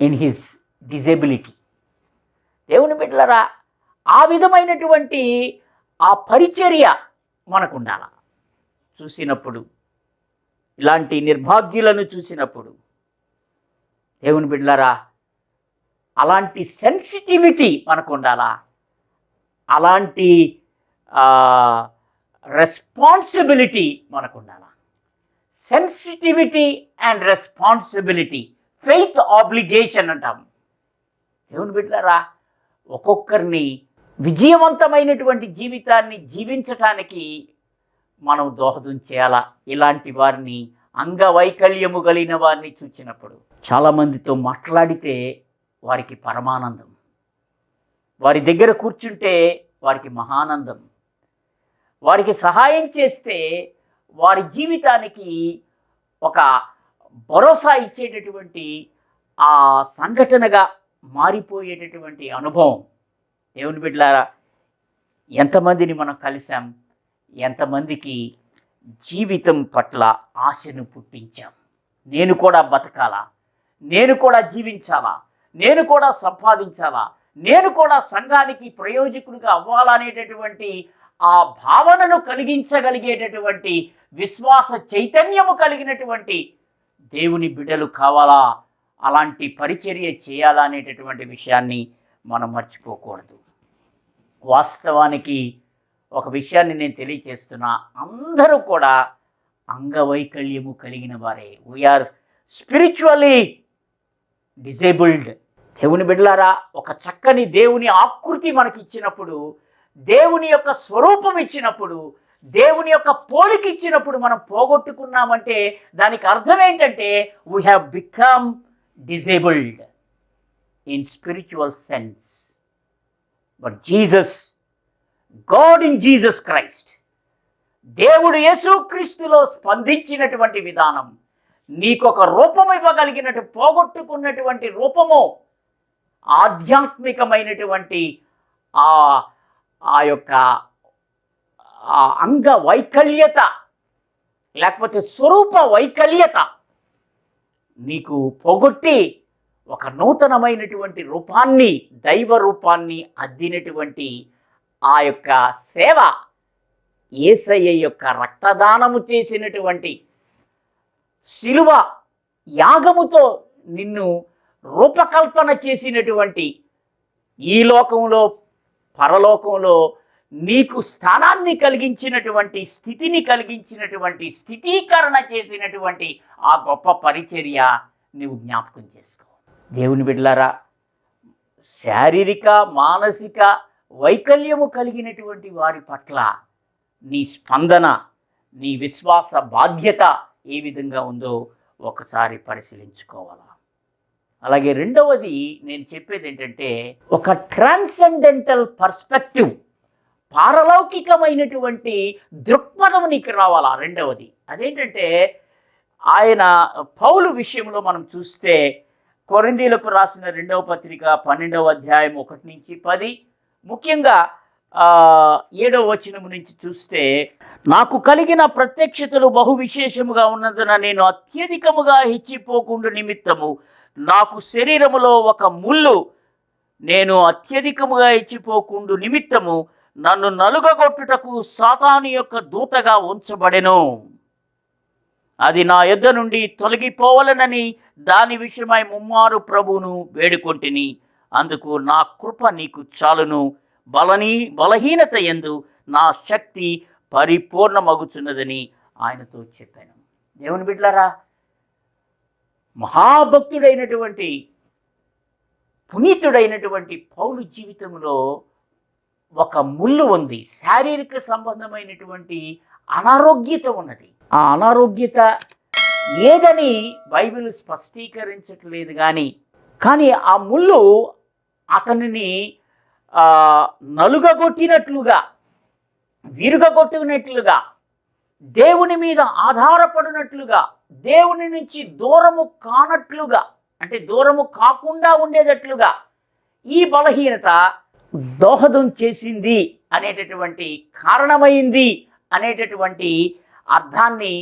in his disability. దేవుని బిడ్డలారా, ఆ విధమైనటువంటి ఆ పరిచర్య మనకు ఉండాల. చూసినప్పుడు, ఇలాంటి నిర్భాగ్యులను చూసినప్పుడు, దేవుని బిడ్డలారా, అలాంటి సెన్సిటివిటీ మనకు ఉండాలా, అలాంటి రెస్పాన్సిబిలిటీ మనకు ఉండాలా. Sensitivity and responsibility, faith obligation అంటాం. దేవుని బిడ్డలారా, ఒక్కొక్కరిని విజయవంతమైనటువంటి జీవితాన్ని జీవించటానికి మనం దోహదం చేయాలా. ఇలాంటి వారిని, అంగవైకల్యము కలిగిన వారిని చూసినప్పుడు చాలామందితో మాట్లాడితే వారికి పరమానందం, వారి దగ్గర కూర్చుంటే వారికి మహానందం, వారికి సహాయం చేస్తే వారి జీవితానికి ఒక భరోసా ఇచ్చేటటువంటి ఆ సంఘటనగా మారిపోయేటటువంటి అనుభవం. దేవుని బిడ్డలారా, ఎంతమందిని మనం కలిసాం, ఎంతమందికి జీవితం పట్ల ఆశను పుట్టించాం. నేను కూడా బతకాలా, నేను కూడా జీవించాలా, నేను కూడా సంపాదించాలా, నేను కూడా సంఘానికి ప్రయోజకుడిగా అవ్వాలనేటటువంటి ఆ భావనను కలిగించగలిగేటటువంటి విశ్వాస చైతన్యము కలిగినటువంటి దేవుని బిడ్డలు కావాలా. అలాంటి పరిచర్య చేయాలా అనేటటువంటి విషయాన్ని మనం మర్చిపోకూడదు. వాస్తవానికి ఒక విషయాన్ని నేను తెలియచేస్తున్నా, అందరూ కూడా అంగవైకల్యము కలిగిన వారే. We are spiritually disabled. దేవుని బిడ్డలారా, ఒక చక్కని దేవుని ఆకృతి మనకి ఇచ్చినప్పుడు, దేవుని యొక్క స్వరూపం ఇచ్చినప్పుడు, దేవుని యొక్క పోలిక ఇచ్చినప్పుడు మనం పోగొట్టుకున్నామంటే దానికి అర్థం ఏంటంటే we have become disabled in spiritual sense. But Jesus, God in Jesus Christ, దేవుడు యేసుక్రీస్తులో స్పందించినటువంటి విధానం, నీకొక రూపం ఇవ్వగలిగినట్టు, పోగొట్టుకున్నటువంటి రూపము, ఆధ్యాత్మికమైనటువంటి ఆ యొక్క అంగ వైకల్యత, లేకపోతే స్వరూప వైకల్యత నీకు పోగొట్టి ఒక నూతనమైనటువంటి రూపాన్ని, దైవ రూపాన్ని అద్దినటువంటి ఆ యొక్క సేవ, యేసయ్య యొక్క రక్తదానము చేసినటువంటి శిలువ యాగముతో నిన్ను రూపకల్పన చేసినటువంటి ఈ లోకంలో పరలోకంలో నీకు స్థానాన్ని కలిగించినటువంటి, స్థితిని కలిగించినటువంటి, స్థితీకరణ చేసినటువంటి ఆ గొప్ప పరిచర్య నువ్వు జ్ఞాపకం చేసుకో. దేవుని బిడ్డలారా, శారీరక మానసిక వైకల్యము కలిగినటువంటి వారి పట్ల నీ స్పందన, నీ విశ్వాస బాధ్యత ఏ విధంగా ఉందో ఒకసారి పరిశీలించుకోవాలా. అలాగే రెండవది నేను చెప్పేది ఏంటంటే, ఒక ట్రాన్సెండెంటల్ పర్స్పెక్టివ్, పారలౌకికమైనటువంటి దృక్పథం నీకు రావాలా. రెండవది అదేంటంటే, ఆయన పౌలు విషయంలో మనం చూస్తే కొరింథీయులకు రాసిన 2వ పత్రిక 12వ అధ్యాయం 1-10, ముఖ్యంగా 7వ వచనం నుంచి చూస్తే, నాకు కలిగిన ప్రత్యక్షతలు బహు విశేషముగా ఉన్నందున నేను అత్యధికముగా హెచ్చిపోకుండా నిమిత్తము నాకు శరీరములో ఒక ముళ్ళు, నేను అత్యధికముగా హెచ్చిపోకుండా నిమిత్తము నన్ను నలుగగొట్టుటకు సాతాను యొక్క దూతగా ఉంచబడెను. అది నా యొద్ద నుండి తొలగిపోవలనని దాని విషయమై ముమ్మారు ప్రభువును వేడుకొంటిని. అందుకు నా కృప నీకు చాలును, బలహీనత యందు నా శక్తి పరిపూర్ణమగుచున్నదని ఆయనతో చెప్పాను. దేవుని బిడ్డలారా, మహాభక్తుడైనటువంటి పునీతుడైనటువంటి పౌలు జీవితంలో ఒక ముళ్ళు ఉంది. శారీరక సంబంధమైనటువంటి అనారోగ్యత ఉన్నది. ఆ అనారోగ్యత ఏదని బైబిల్ స్పష్టీకరించట్లేదు, కానీ ఆ ముళ్ళు అతనిని నలుగగొట్టినట్లుగా, విరుగగొట్టినట్లుగా, దేవుని మీద ఆధారపడినట్లుగా, దేవుని నుంచి దూరము కానట్లుగా, అంటే దూరము కాకుండా ఉండేటట్లుగా ఈ బలహీనత దోహదం చేసింది అనేటటువంటి, కారణమైంది అనేటటువంటి అర్థాన్ని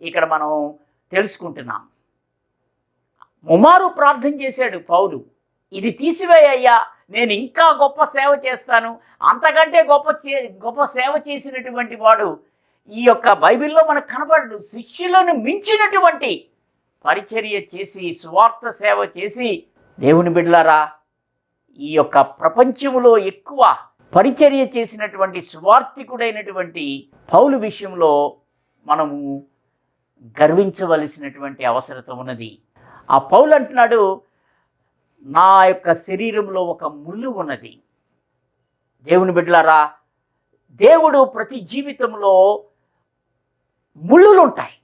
ఇక్కడ మనం తెలుసుకుంటున్నాం. ముమ్మారు ప్రార్థన చేశాడు పౌలు, ఇది తీసివేయ్యా, నేను ఇంకా గొప్ప సేవ చేస్తాను. అంతకంటే గొప్ప సేవ చేసినటువంటి వాడు ఈ యొక్క బైబిల్లో మనకు కనపడడు. శిష్యులను మించినటువంటి పరిచర్య చేసి, సువార్త సేవ చేసి, దేవుని బిడ్డలారా, ఈ యొక్క ప్రపంచంలో ఎక్కువ పరిచర్య చేసినటువంటి సువార్థికుడైనటువంటి పౌలు విషయంలో మనము గర్వించవలసినటువంటి అవసరత ఉన్నది. ఆ పౌలు అంటున్నాడు, నా యొక్క శరీరంలో ఒక ముళ్ళు ఉన్నది. దేవుని బిడ్డలారా, దేవుడు ప్రతి జీవితంలో ముళ్ళులు ఉంటాయి,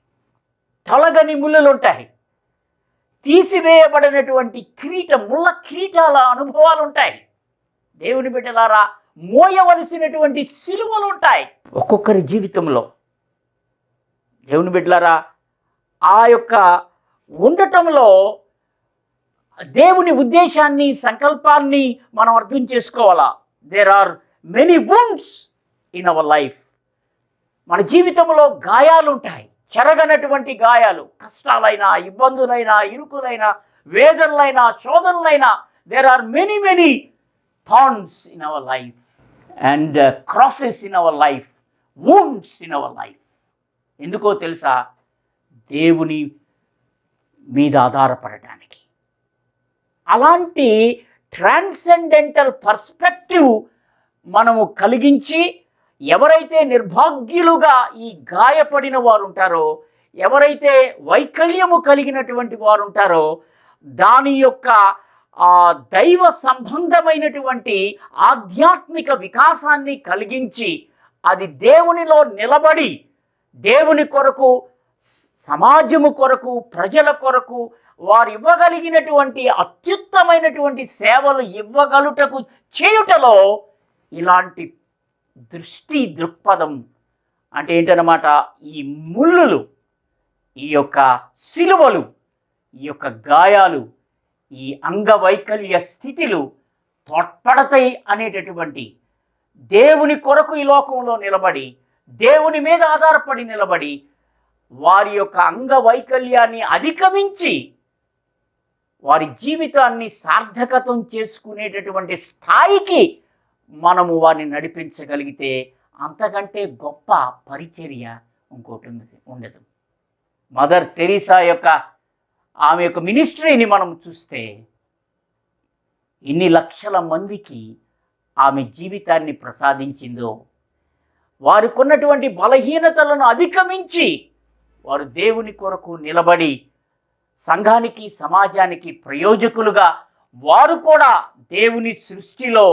తొలగని ముళ్ళులు ఉంటాయి, తీసివేయబడినటువంటి ముళ్ళ కిరీటాల అనుభవాలు ఉంటాయి. దేవుని బిడ్డలారా, మోయవలసినటువంటి సిలువలు ఉంటాయి ఒక్కొక్కరి జీవితంలో. దేవుని బిడ్డలారా, ఆ యొక్క ఉండటంలో దేవుని ఉద్దేశాన్ని, సంకల్పాన్ని మనం అర్థం చేసుకోవాలా. There are many wounds in our life. మన జీవితంలో గాయాలు ఉంటాయి, చెరగనటువంటి గాయాలు, కష్టాలైనా, ఇబ్బందులైనా, ఇరుకులైనా, వేదనలైనా, శోధనలైనా. There are many thorns in our life and crosses in our life, wounds in our life. ఎందుకో తెలుసా? దేవుని మీద ఆధారపడటానికి. అలాంటి ట్రాన్సెండెంటల్ పర్స్పెక్టివ్ మనము కలిగించి, ఎవరైతే నిర్భాగ్యులుగా ఈ గాయపడిన వారు ఉంటారో, ఎవరైతే వైకల్యము కలిగినటువంటి వారు ఉంటారో, దాని యొక్క దైవ సంబంధమైనటువంటి ఆధ్యాత్మిక వికాసాన్ని కలిగించి, అది దేవునిలో నిలబడి, దేవుని కొరకు, సమాజము కొరకు, ప్రజల కొరకు వారు ఇవ్వగలిగినటువంటి అత్యుత్తమైనటువంటి సేవలు ఇవ్వగలుటకు చేయుటలో ఇలాంటి దృక్పథం అంటే ఏంటన్నమాట, ఈ ముళ్ళులు, ఈ యొక్క సిలువలు, ఈ యొక్క గాయాలు, ఈ అంగవైకల్య స్థితులు తోడ్పడతాయి అనేటటువంటి, దేవుని కొరకు ఈ లోకంలో నిలబడి, దేవుని మీద ఆధారపడి నిలబడి, వారి యొక్క అంగవైకల్యాన్ని అధిగమించి వారి జీవితాన్ని సార్థకతం చేసుకునేటటువంటి స్థాయికి మనము వారిని నడిపించగలిగితే అంతకంటే గొప్ప పరిచర్య ఇంకోటి ఉండదు. మదర్ తెరీసా యొక్క ఆమె యొక్క మినిస్ట్రీని మనం చూస్తే ఎన్ని లక్షల మందికి ఆమె జీవితాన్ని ప్రసాదించిందో, వారికి ఉన్నటువంటి బలహీనతలను అధిగమించి వారు దేవుని కొరకు నిలబడి సంఘానికి సమాజానికి ప్రయోజకులుగా వారు కూడా దేవుని సృష్టిలో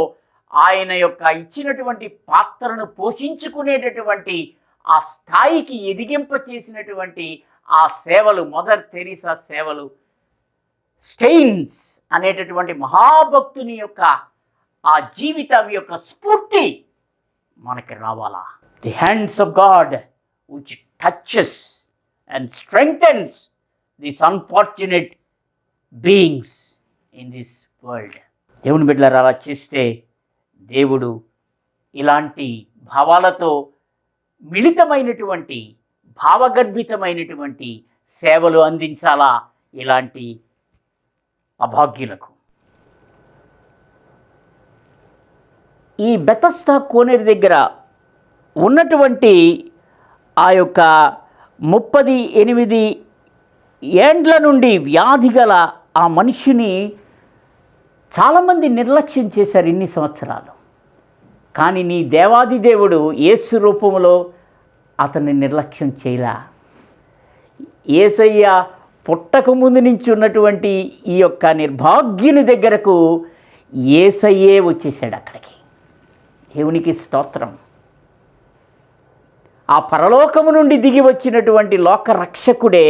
ఆయన యొక్క ఇచ్చినటువంటి పాత్రను పోషించుకునేటటువంటి ఆ స్థాయికి ఎదిగింప చేసినటువంటి ఆ సేవలు, మదర్ తెరీసా సేవలు, స్టెయిన్స్ అనేటటువంటి మహాభక్తుని యొక్క ఆ జీవితం యొక్క స్ఫూర్తి మనకి రావాలా. The hands of God which touches and strengthens these unfortunate beings in this world. దేవుని బిడ్డలారా, అలా చేస్తే దేవుడు ఇలాంటి భావాలతో మిళితమైనటువంటి భావగర్భితమైనటువంటి సేవలు అందించాలా ఇలాంటి అభాగ్యులకు. ఈ బెతస్దా కోనేరు దగ్గర ఉన్నటువంటి ఆ యొక్క 38 ఏండ్ల నుండి వ్యాధి గల ఆ మనిషిని చాలామంది నిర్లక్ష్యం చేశారు ఇన్ని సంవత్సరాలు. కానీ నీ దేవాది దేవుడు యేసు రూపంలో అతన్ని నిర్లక్ష్యం చేయలా. యేసయ్య పుట్టక ముందు నుంచి ఉన్నటువంటి ఈ యొక్క నిర్భాగ్యుని దగ్గరకు యేసయ్యే వచ్చేసాడు అక్కడికి. దేవునికి స్తోత్రం. ఆ పరలోకము నుండి దిగి వచ్చినటువంటి లోక రక్షకుడే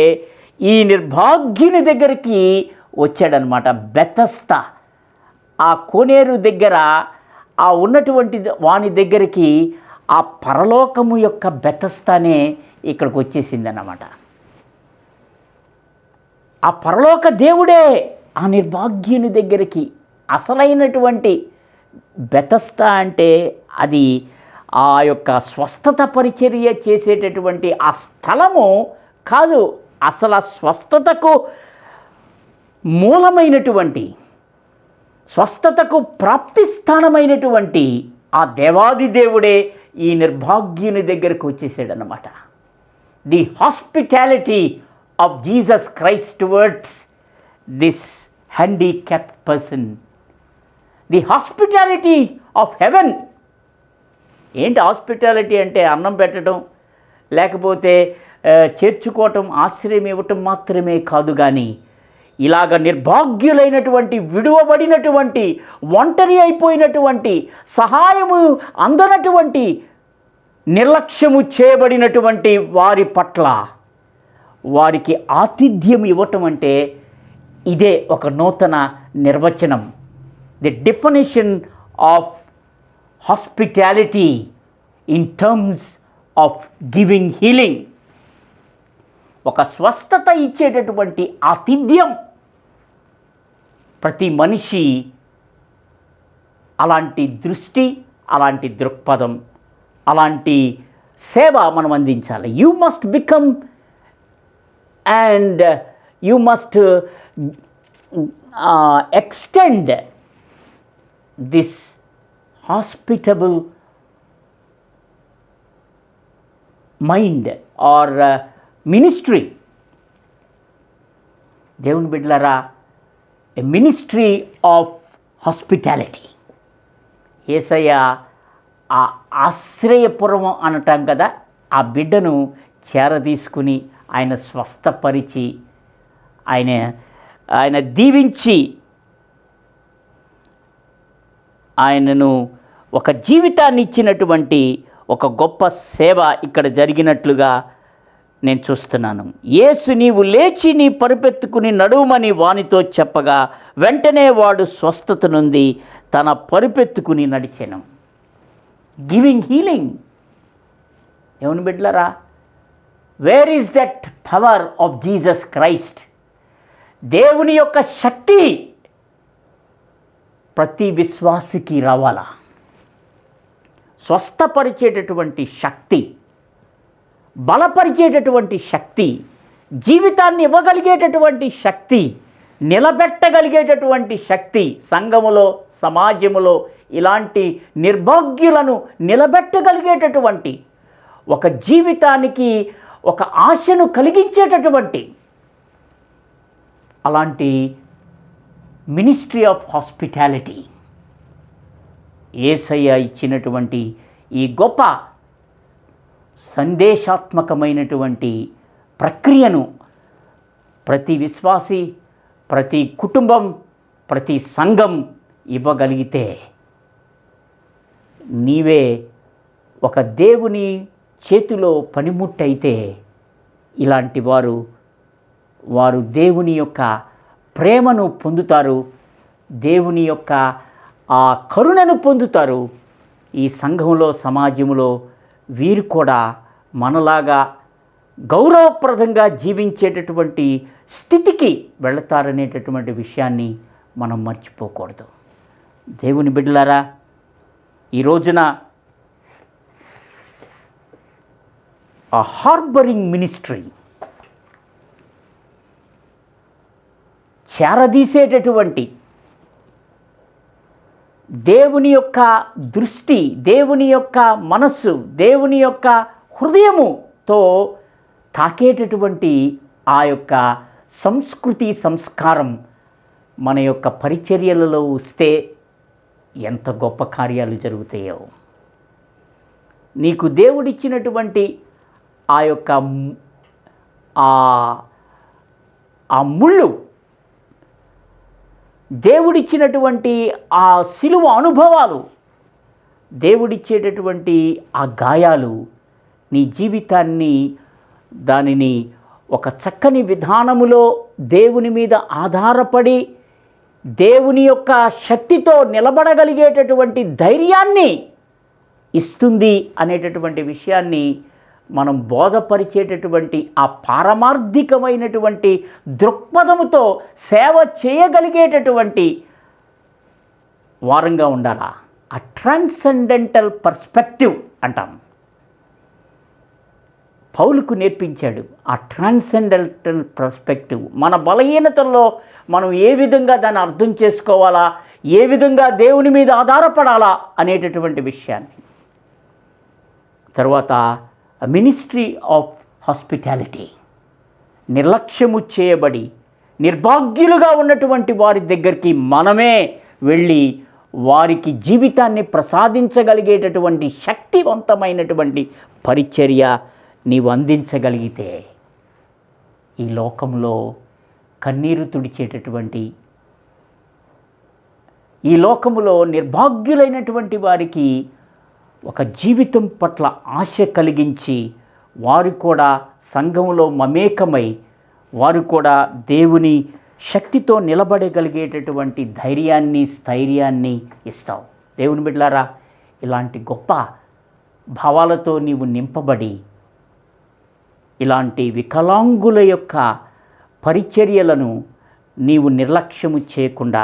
ఈ నిర్భాగ్యుని దగ్గరికి వచ్చాడనమాట. బెతస్దా ఆ కోనేరు దగ్గర ఆ ఉన్నటువంటి వాని దగ్గరికి ఆ పరలోకము యొక్క బెతస్దానే ఇక్కడికి వచ్చేసిందన్నమాట. ఆ పరలోక దేవుడే ఆ నిర్భాగ్యుని దగ్గరికి, అసలైనటువంటి బెతస్దా అంటే అది ఆ యొక్క స్వస్థత పరిచర్య చేసేటటువంటి ఆ స్థలము కాదు, అసలు ఆ స్వస్థతకు మూలమైనటువంటి, స్వస్థతకు ప్రాప్తి స్థానమైనటువంటి ఆ దేవాది దేవుడే ఈ నిర్భాగ్యుని దగ్గరకు వచ్చేసాడనమాట. The hospitality of Jesus Christ towards this handicapped person, the hospitality of heaven. ఏంటి హాస్పిటాలిటీ అంటే? అన్నం పెట్టడం, లేకపోతే చేర్చుకోవటం, ఆశ్రయం ఇవ్వటం మాత్రమే కాదు, కానీ ఇలాగ నిర్భాగ్యులైనటువంటి, విడువబడినటువంటి, ఒంటరి అయిపోయినటువంటి, సహాయము అందనటువంటి, నిర్లక్ష్యము చేయబడినటువంటి వారి పట్ల వారికి ఆతిథ్యం ఇవ్వటం అంటే ఇదే ఒక నూతన నిర్వచనం. The definition of hospitality in terms of giving healing. ఒక స్వస్థత ఇచ్చేటటువంటి ఆతిథ్యం. ప్రతి మనిషి అలాంటి దృష్టి, అలాంటి దృక్పథం, అలాంటి సేవ మనం అందించాలి. You must become and you must extend this hospitable mind or ministry. దేవుని బిడ్డలారా, ఎ మినిస్ట్రీ ఆఫ్ హాస్పిటాలిటీ. యేసయ్య ఆ ఆశ్రయపురం అనటం కదా, ఆ బిడ్డను చేరదీసుకుని ఆయన స్వస్థపరిచి ఆయన దీవించి ఆయనను ఒక జీవితాన్ని ఇచ్చినటువంటి ఒక గొప్ప సేవ ఇక్కడ జరిగినట్లుగా నేను చూస్తున్నాను. యేసు నీవు లేచి నీ పరుపెత్తుకుని నడుమని వానితో చెప్పగా వెంటనే వాడు స్వస్థత నుండి తన పరుపెత్తుకుని నడిచెను. Giving healing. దేవుని బిడ్డలారా, where is that power of Jesus Christ? దేవుని యొక్క శక్తి ప్రతి విశ్వాసికి రావాలా. స్వస్థపరిచేటటువంటి శక్తి, బలపరిచేటటువంటి శక్తి, జీవితాన్ని ఇవ్వగలిగేటటువంటి శక్తి నిలబెట్టగలిగేటటువంటి శక్తి, సంఘములో సమాజములో ఇలాంటి నిర్భాగ్యులను నిలబెట్టగలిగేటటువంటి ఒక జీవితానికి ఒక ఆశను కలిగించేటటువంటి అలాంటి మినిస్ట్రీ ఆఫ్ హాస్పిటాలిటీ యేసయ్య ఇచ్చినటువంటి ఈ గొప్ప సందేశాత్మకమైనటువంటి ప్రక్రియను ప్రతి విశ్వాసి, ప్రతి కుటుంబం, ప్రతి సంఘం ఇవ్వగలిగితే నీవే ఒక దేవుని చేతిలో పనిముట్టయితే ఇలాంటి వారు దేవుని యొక్క ప్రేమను పొందుతారు, దేవుని యొక్క ఆ కరుణను పొందుతారు. ఈ సంఘంలో సమాజంలో వీరు కూడా మనలాగా గౌరవప్రదంగా జీవించేటటువంటి స్థితికి వెళతారనేటటువంటి విషయాన్ని మనం మర్చిపోకూడదు. దేవుని బిడ్డలారా, ఈ రోజున ఆ హార్బరింగ్ మినిస్ట్రీ, చేరదీసేటటువంటి దేవుని యొక్క దృష్టి, దేవుని యొక్క మనస్సు, దేవుని యొక్క హృదయముతో తాకేటటువంటి ఆ యొక్క సంస్కృతి సంస్కారం మన యొక్క పరిచర్యలలో వస్తే ఎంత గొప్ప కార్యాలు జరుగుతాయో. నీకు దేవుడిచ్చినటువంటి ఆ యొక్క ఆ ముళ్ళు, దేవుడిచ్చినటువంటి ఆ శిలువ అనుభవాలు, దేవుడిచ్చేటటువంటి ఆ గాయాలు నీ జీవితాన్ని, దానిని ఒక చక్కని విధానములో దేవుని మీద ఆధారపడి దేవుని యొక్క శక్తితో నిలబడగలిగేటటువంటి ధైర్యాన్ని ఇస్తుంది అనేటటువంటి విషయాన్ని మనం బోధపరిచేటటువంటి ఆ పారమార్థికమైనటువంటి దృక్పథముతో సేవ చేయగలిగేటటువంటి వారంగా ఉండాలా. ఆ ట్రాన్సెండెంటల్ పర్స్పెక్టివ్ అంటాం. పౌలుకు నేర్పించాడు ఆ ట్రాన్సెండెంటల్ పర్స్పెక్టివ్. మన బలహీనతల్లో మనం ఏ విధంగా దాన్ని అర్థం చేసుకోవాలా, ఏ విధంగా దేవుని మీద ఆధారపడాలా అనేటటువంటి విషయాన్ని. తర్వాత మినిస్ట్రీ ఆఫ్ హాస్పిటాలిటీ, నిర్లక్ష్యము చేయబడి నిర్భాగ్యులుగా ఉన్నటువంటి వారి దగ్గరికి మనమే వెళ్ళి వారికి జీవితాన్ని ప్రసాదించగలిగేటటువంటి శక్తివంతమైనటువంటి పరిచర్య నీవు అందించగలిగితే ఈ లోకంలో కన్నీరు తుడిచేటటువంటి, ఈ లోకములో నిర్భాగ్యులైనటువంటి వారికి ఒక జీవితం పట్ల ఆశ కలిగించి వారు కూడా సంఘంలో మమేకమై వారు కూడా దేవుని శక్తితో నిలబడగలిగేటటువంటి ధైర్యాన్ని, స్థైర్యాన్ని ఇస్తావు. దేవుని బిడ్డలారా, ఇలాంటి గొప్ప భావాలతో నీవు నింపబడి ఇలాంటి వికలాంగుల యొక్క పరిచర్యలను నీవు నిర్లక్ష్యము చేయకుండా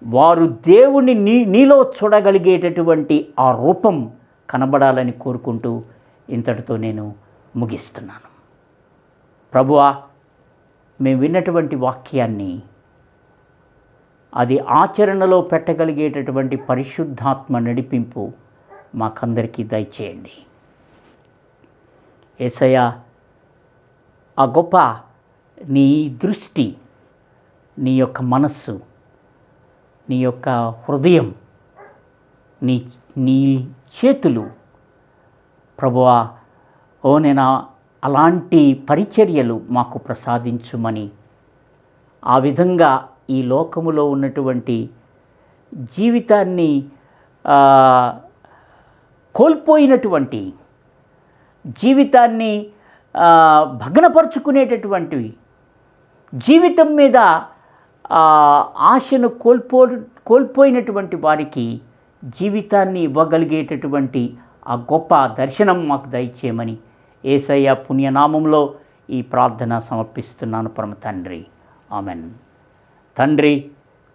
వారు దేవుని నీలో చూడగలిగేటటువంటి ఆ రూపం కనబడాలని కోరుకుంటూ ఇంతటితో నేను ముగిస్తున్నాను. ప్రభువా, మేము విన్నటువంటి వాక్యాన్ని అది ఆచరణలో పెట్టగలిగేటటువంటి పరిశుద్ధాత్మ నడిపింపు మాకందరికీ దయచేయండి. యేసయ్యా, ఆ గొప్ప నీ దృష్టి, నీ యొక్క మనస్సు, నీ యొక్క హృదయం, నీ చేతులు ప్రభువా, నేను అలాంటి పరిచర్యలు మాకు ప్రసాదించుమని, ఆ విధంగా ఈ లోకములో ఉన్నటువంటి జీవితాన్ని కోల్పోయినటువంటి జీవితాన్ని భగ్నపరుచుకునేటటువంటివి, జీవితం మీద ఆశను కోల్పోయినటువంటి వారికి జీవితాన్ని ఇవ్వగలిగేటటువంటి ఆ గొప్ప దర్శనం మాకు దయచేయమని యేసయ్య పుణ్యనామంలో ఈ ప్రార్థన సమర్పిస్తున్నాను పరమ తండ్రి. ఆమెన్. తండ్రి,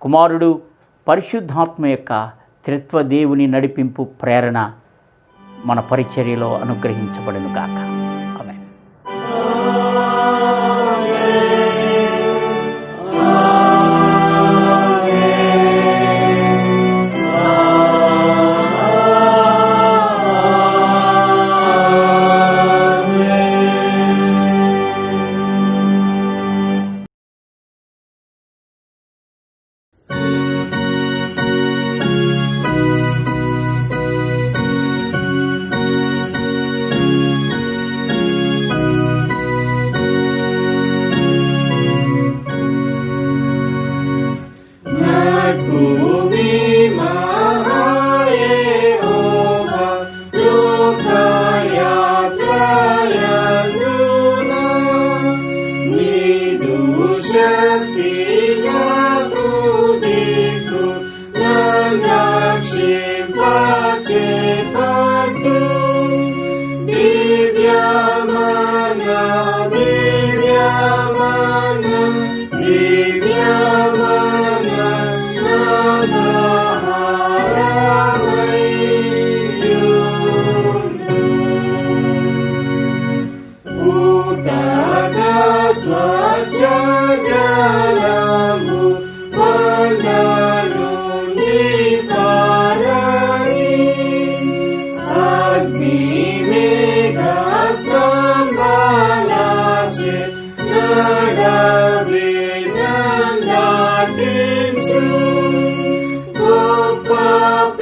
కుమారుడు, పరిశుద్ధాత్మ యొక్క త్రిత్వ దేవుని నడిపింపు, ప్రేరణ మన పరిచర్యలో అనుగ్రహించబడును గాక. ఆమెన్. పాప